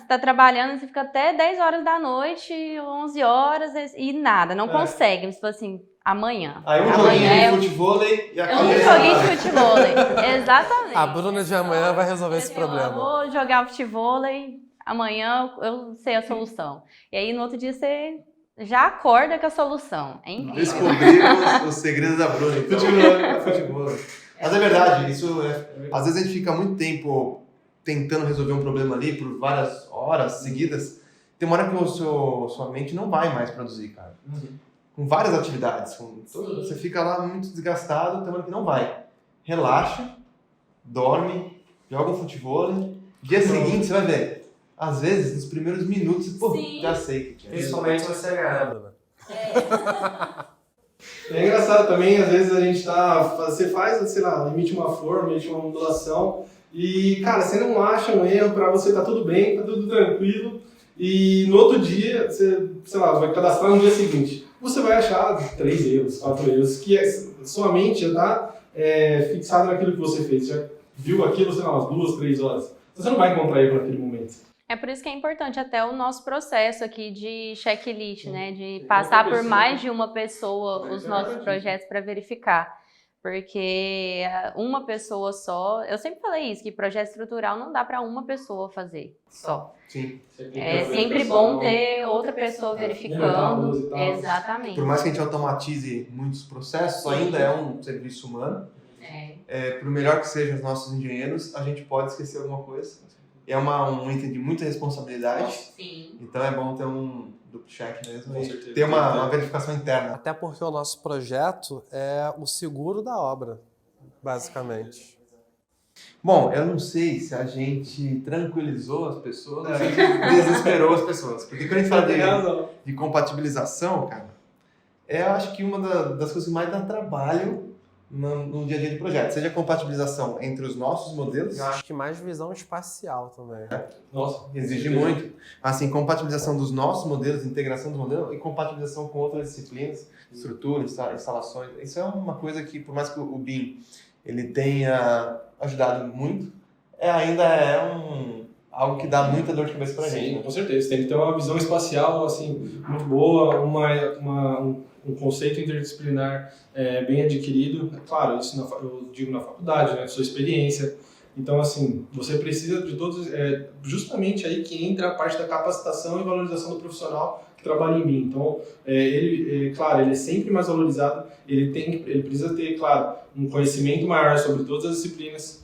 tá trabalhando, você fica até 10 horas da noite, 11 horas e nada, não consegue. Você fala assim, amanhã. Aí um amanhã joguinho de futevôlei e a um cabeça... joguinho de futevôlei. Exatamente. A Bruna de amanhã vai resolver esse Eu problema. vou jogar futevôlei, amanhã eu sei a solução. E aí no outro dia você já acorda com a solução. É incrível. Descobrimos os segredos da Bruna. Então, futebol. Mas é verdade, às vezes a gente fica muito tempo tentando resolver um problema ali por várias horas seguidas. Tem uma hora que sua mente não vai mais produzir, cara. Com várias atividades. Você fica lá muito desgastado, tem uma hora que não vai. Relaxa, dorme, joga um futebol. Dia seguinte você vai ver. Às vezes, nos primeiros minutos, você, já sei o que é. Principalmente você ganha, Bruna. é engraçado também, às vezes a gente você faz, sei lá, emite uma forma, emite uma modulação e, cara, você não acha um erro pra você, tá tudo bem, tá tudo tranquilo e no outro dia, você, sei lá, vai cadastrar no dia seguinte, você vai achar 3 erros, 4 erros, que sua mente já tá fixada naquilo que você fez, já viu aquilo, sei lá, umas 2, 3 horas. Então, você não vai encontrar erro naquele momento. É por isso que é importante até o nosso processo aqui de checklist, né? De passar por mais de uma pessoa os nossos projetos para verificar. Porque uma pessoa só... Eu sempre falei isso, que projeto estrutural não dá para uma pessoa fazer só. Sim. É sempre bom ter outra pessoa verificando. Exatamente. Por mais que a gente automatize muitos processos, ainda é um serviço humano. Por melhor que sejam os nossos engenheiros, a gente pode esquecer alguma coisa. É um item de muita responsabilidade. Sim. Então é bom ter um duplo check mesmo. Com E certeza. ter uma verificação interna. Até porque o nosso projeto é o seguro da obra, basicamente. Bom, eu não sei se a gente tranquilizou as pessoas ou se a gente desesperou as pessoas. Porque quando a gente fala de compatibilização, cara, eu acho que uma das coisas que mais dá trabalho no dia a dia de projeto, seja a compatibilização entre os nossos modelos. Eu acho que mais visão espacial também. Nossa, Exige muito. Assim, compatibilização dos nossos modelos, integração dos modelos e compatibilização com outras disciplinas, estruturas, instalações. Isso é uma coisa que, por mais que o BIM ele tenha ajudado muito, ainda é algo que dá muita dor de cabeça pra gente. sim, Né? com certeza. Tem que ter uma visão espacial assim, muito boa, um conceito interdisciplinar bem adquirido. Claro, isso eu digo na faculdade, né, sua experiência. Então, assim, você precisa de todos... justamente aí que entra a parte da capacitação e valorização do profissional que trabalha em BIM. Então, claro, ele é sempre mais valorizado, ele precisa ter, claro, um conhecimento maior sobre todas as disciplinas,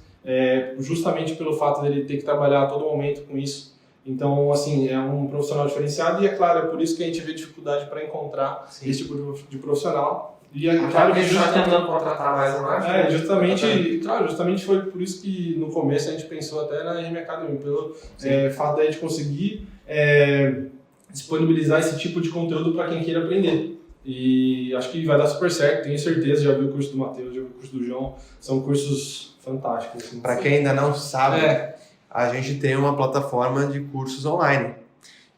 justamente pelo fato dele ter que trabalhar a todo momento com isso. Então, assim, é um profissional diferenciado e, é claro, é por isso que a gente vê dificuldade para encontrar esse tipo de profissional. E claro que está tentando contratar mais ou mais. Justamente foi por isso que no começo a gente pensou até na RM Academy, pelo fato da gente conseguir disponibilizar esse tipo de conteúdo para quem queira aprender. E acho que vai dar super certo, tenho certeza. Já vi o curso do Matheus, já vi o curso do João, são cursos fantásticos. Assim. Para quem ainda não sabe, a gente tem uma plataforma de cursos online,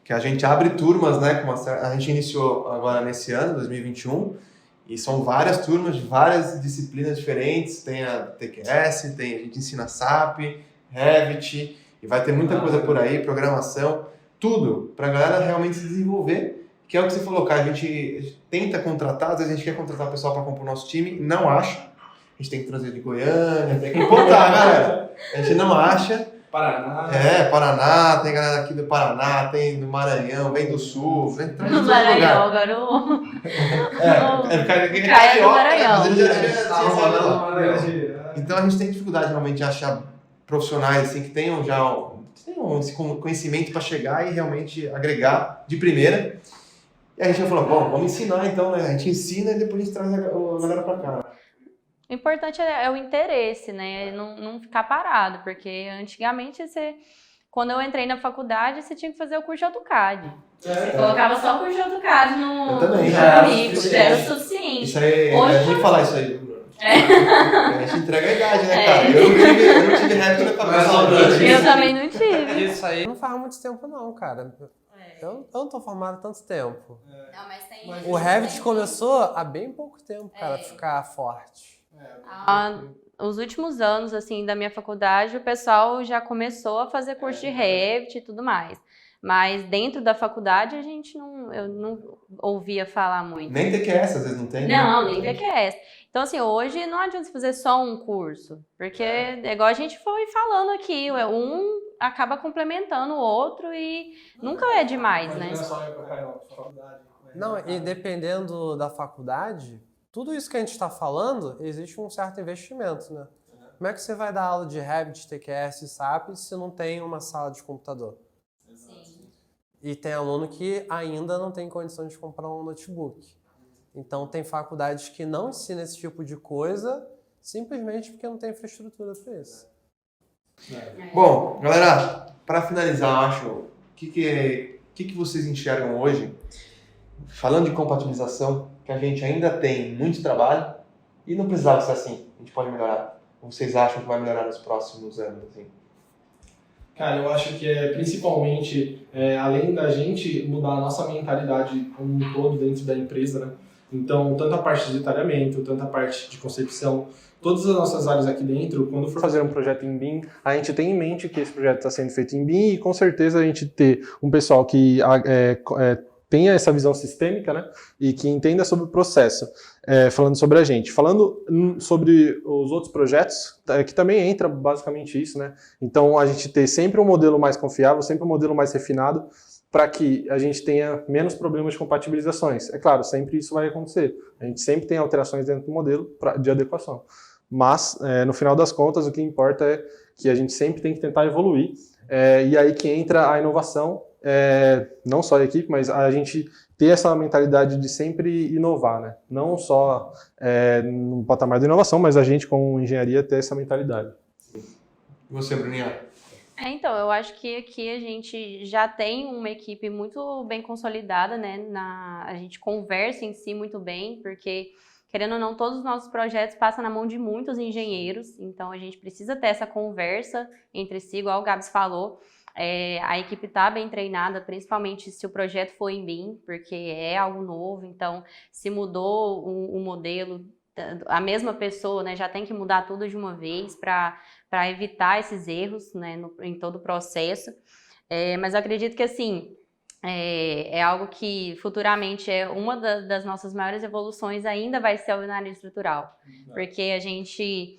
que a gente abre turmas, né? A gente iniciou agora nesse ano, 2021, e são várias turmas de várias disciplinas diferentes. Tem a TQS, a gente ensina SAP, Revit, e vai ter muita coisa por aí, programação, tudo para a galera realmente se desenvolver, que é o que você falou, cara, a gente tenta contratar, às vezes a gente quer contratar o pessoal para compor o nosso time, não acha, a gente tem que trazer de Goiânia, tem que importar, galera, a gente não acha. Paraná. Paraná, tem galera aqui do Paraná, tem do Maranhão, vem do Sul, vem de todo No lugar. Maranhão, agora o... Caio do Maranhão. mas ele já tinha saído lá. Então a gente tem dificuldade realmente de achar profissionais assim, que tenham já esse conhecimento para chegar e realmente agregar de primeira. E a gente já falou, bom, vamos ensinar então, né? A gente ensina e depois a gente traz a galera para cá. O importante é o interesse, né? Não ficar parado, porque antigamente quando eu entrei na faculdade, você tinha que fazer o curso de AutoCAD. Você colocava só o curso de AutoCAD no currículo, já era o suficiente. Isso aí, Hoje, a gente fala isso aí. A gente entrega a idade, né, cara? Eu não tive rap na cabeça. Eu também não tive. Isso aí não faz muito tempo não, cara. Eu não tô formado há tanto tempo. Não, mas tem... O Revit começou há bem pouco tempo, cara, ficar forte. Os últimos anos, assim, da minha faculdade, o pessoal já começou a fazer curso de Revit e tudo mais. Mas dentro da faculdade, eu não ouvia falar muito. Nem TQS, às vezes não tem. Não, nem TQS. Então, assim, hoje não adianta você fazer só um curso, porque é igual a gente foi falando aqui, um acaba complementando o outro e nunca é demais, né? Não, e dependendo da faculdade, tudo isso que a gente está falando, existe um certo investimento, né? Como é que você vai dar aula de Revit, TQS e SAP se não tem uma sala de computador? Sim. E tem aluno que ainda não tem condição de comprar um notebook. Então tem faculdades que não ensinam esse tipo de coisa simplesmente porque não tem infraestrutura para isso. Bom, galera, para finalizar, eu acho, o que vocês enxergam hoje, falando de compatibilização, que a gente ainda tem muito trabalho e não precisava ser assim, a gente pode melhorar. Ou vocês acham que vai melhorar nos próximos anos? Assim? Cara, eu acho que principalmente, além da gente mudar a nossa mentalidade como um todo dentro da empresa, né? Então, tanto a parte de detalhamento, tanto a parte de concepção, todas as nossas áreas aqui dentro, quando for fazer um projeto em BIM, a gente tem em mente que esse projeto está sendo feito em BIM e com certeza a gente ter um pessoal que tenha essa visão sistêmica, né, e que entenda sobre o processo, falando sobre a gente. Falando sobre os outros projetos, que também entra basicamente isso, né, então a gente ter sempre um modelo mais confiável, sempre um modelo mais refinado, para que a gente tenha menos problemas de compatibilizações. É claro, sempre isso vai acontecer. A gente sempre tem alterações dentro do modelo de adequação. Mas, no final das contas, o que importa é que a gente sempre tem que tentar evoluir. E aí que entra a inovação, não só a equipe, mas a gente ter essa mentalidade de sempre inovar, né? Não só no patamar da inovação, mas a gente, como engenharia, ter essa mentalidade. E você, Bruninha? Então, eu acho que aqui a gente já tem uma equipe muito bem consolidada, né? A gente conversa em si muito bem, porque, querendo ou não, todos os nossos projetos passam na mão de muitos engenheiros, então a gente precisa ter essa conversa entre si, igual o Gabs falou. A equipe está bem treinada, principalmente se o projeto for em BIM, porque é algo novo, então se mudou o modelo, a mesma pessoa, né, já tem que mudar tudo de uma vez para evitar esses erros, né, em todo o processo. Mas eu acredito que assim, é algo que futuramente uma das nossas maiores evoluções ainda vai ser a alvenaria estrutural, porque a gente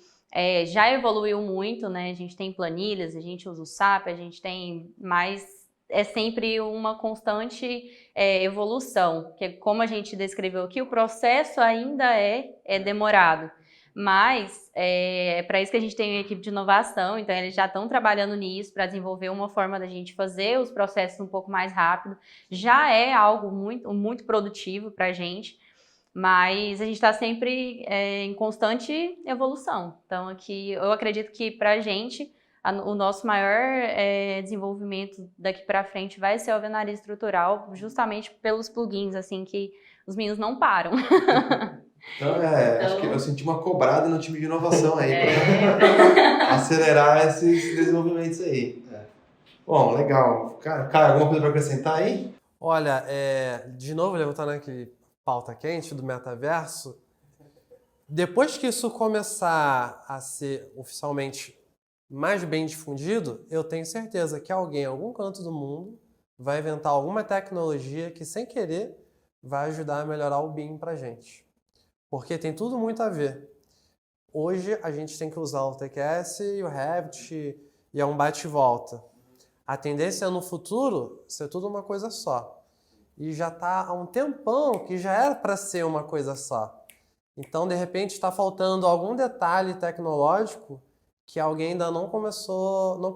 já evoluiu muito, né? A gente tem planilhas, a gente usa o SAP, a gente tem mais... É sempre uma constante evolução, que como a gente descreveu aqui, o processo ainda é demorado. Mas é para isso que a gente tem uma equipe de inovação, então eles já estão trabalhando nisso para desenvolver uma forma da gente fazer os processos um pouco mais rápido. Já é algo muito produtivo para a gente, mas a gente está sempre em constante evolução. Então aqui eu acredito que para a gente o nosso maior desenvolvimento daqui para frente vai ser a alvenaria estrutural, justamente pelos plugins, assim, que os meninos não param. Então, acho que eu senti uma cobrada no time de inovação aí para acelerar esses desenvolvimentos aí. Bom, legal. Cara, alguma coisa para acrescentar aí? Olha, de novo, levantando aqui pauta quente do metaverso, depois que isso começar a ser oficialmente mais bem difundido, eu tenho certeza que alguém em algum canto do mundo vai inventar alguma tecnologia que, sem querer, vai ajudar a melhorar o BIM pra gente. Porque tem tudo muito a ver. Hoje a gente tem que usar o TQS e o Revit e é um bate e volta. A tendência é no futuro ser tudo uma coisa só. E já está há um tempão que já era para ser uma coisa só. Então, de repente, está faltando algum detalhe tecnológico que alguém ainda não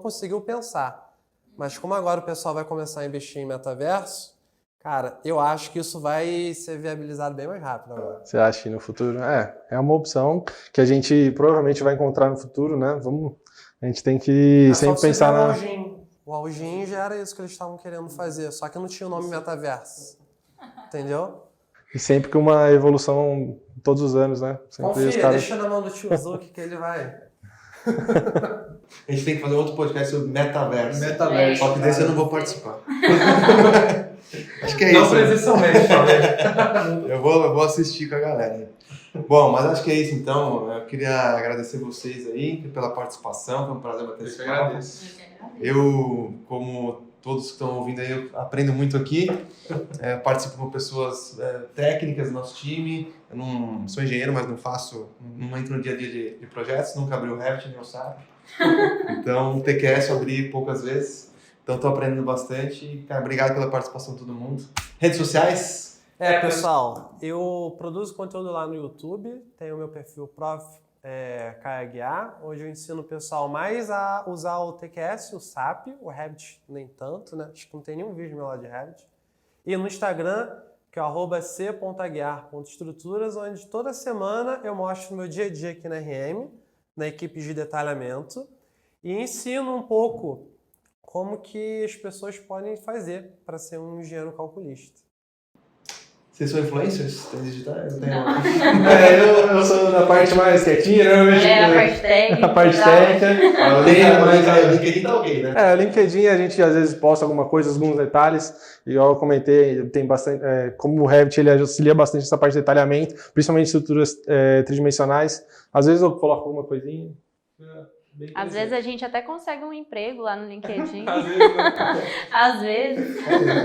conseguiu pensar. Mas como agora o pessoal vai começar a investir em metaverso, cara, eu acho que isso vai ser viabilizado bem mais rápido agora. Você acha que no futuro? É uma opção que a gente provavelmente vai encontrar no futuro, né? A gente tem que sempre pensar na... O Algin já era isso que eles estavam querendo fazer, só que não tinha o nome metaverso. Entendeu? E sempre com uma evolução todos os anos, né? Sempre Confia, deixa na mão do tio Zuki que ele vai... A gente tem que fazer outro podcast sobre metaverso. Só que desse eu não vou participar. Acho que é isso. Não presencialmente, talvez. Eu vou assistir com a galera. Bom, mas acho que é isso então. Eu queria agradecer vocês aí pela participação. Foi um prazer bater esse papo. Eu, como todos que estão ouvindo aí, eu aprendo muito aqui. Participo com pessoas técnicas do nosso time. Eu não sou engenheiro, mas não entro no dia a dia de projetos. Nunca abri o Revit nem o SAP. Então, o TQS eu abri poucas vezes. Então, estou aprendendo bastante. Cara, obrigado pela participação de todo mundo. Redes sociais? Pessoal, eu produzo conteúdo lá no YouTube. Tenho o meu perfil Prof. Caia Guiar, onde eu ensino o pessoal mais a usar o TQS, o SAP, o Revit nem tanto, né? Acho que não tem nenhum vídeo meu lá de Revit. E no Instagram, que é o @c.aguiar.estruturas, onde toda semana eu mostro o meu dia a dia aqui na RM, na equipe de detalhamento, e ensino um pouco como que as pessoas podem fazer para ser um engenheiro calculista. Vocês são influencers? Tem digitais? Eu sou da parte mais quietinha, né? A parte técnica. A parte técnica. O LinkedIn tá ok, né? O LinkedIn a gente às vezes posta alguma coisa, alguns detalhes, e eu comentei, tem bastante, como o Revit ele auxilia bastante essa parte de detalhamento, principalmente estruturas tridimensionais. Às vezes eu coloco alguma coisinha. Às vezes a gente até consegue um emprego lá no LinkedIn. Às vezes não. Às vezes.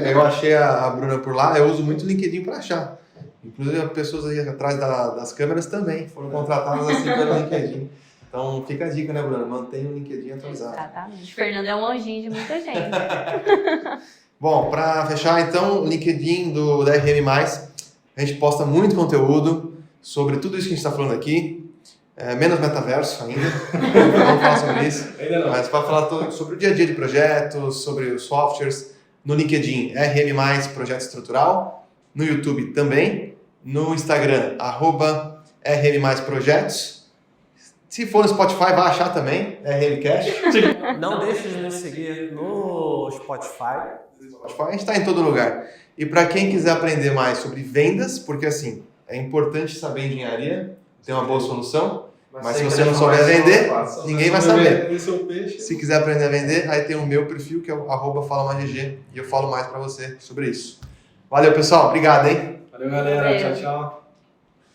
Eu achei a Bruna por lá, eu uso muito o LinkedIn para achar. Inclusive, as pessoas aí atrás das câmeras também foram contratadas assim pelo LinkedIn. Então, fica a dica, né, Bruna? Mantenha o LinkedIn atualizado. Exatamente. O Fernando é um anjinho de muita gente. Bom, para fechar, então, o LinkedIn da RM+, a gente posta muito conteúdo sobre tudo isso que a gente está falando aqui. Menos metaverso ainda, vamos falar sobre isso. Ainda não. Mas para falar sobre o dia a dia de projetos, sobre os softwares, no LinkedIn, RM+, Projeto Estrutural, no YouTube também, no Instagram, @RM+, Projetos. Se for no Spotify, vai achar também, RMcast. Não deixe de nos seguir no Spotify. A gente está em todo lugar. E para quem quiser aprender mais sobre vendas, porque assim, é importante saber engenharia, tem uma boa solução, mas se você não souber vender, ninguém vai saber. Se quiser aprender a vender, aí tem o meu perfil, que é o @falamagg, e eu falo mais para você sobre isso. Valeu, pessoal. Obrigado, hein? Valeu, galera. Tchau, tchau.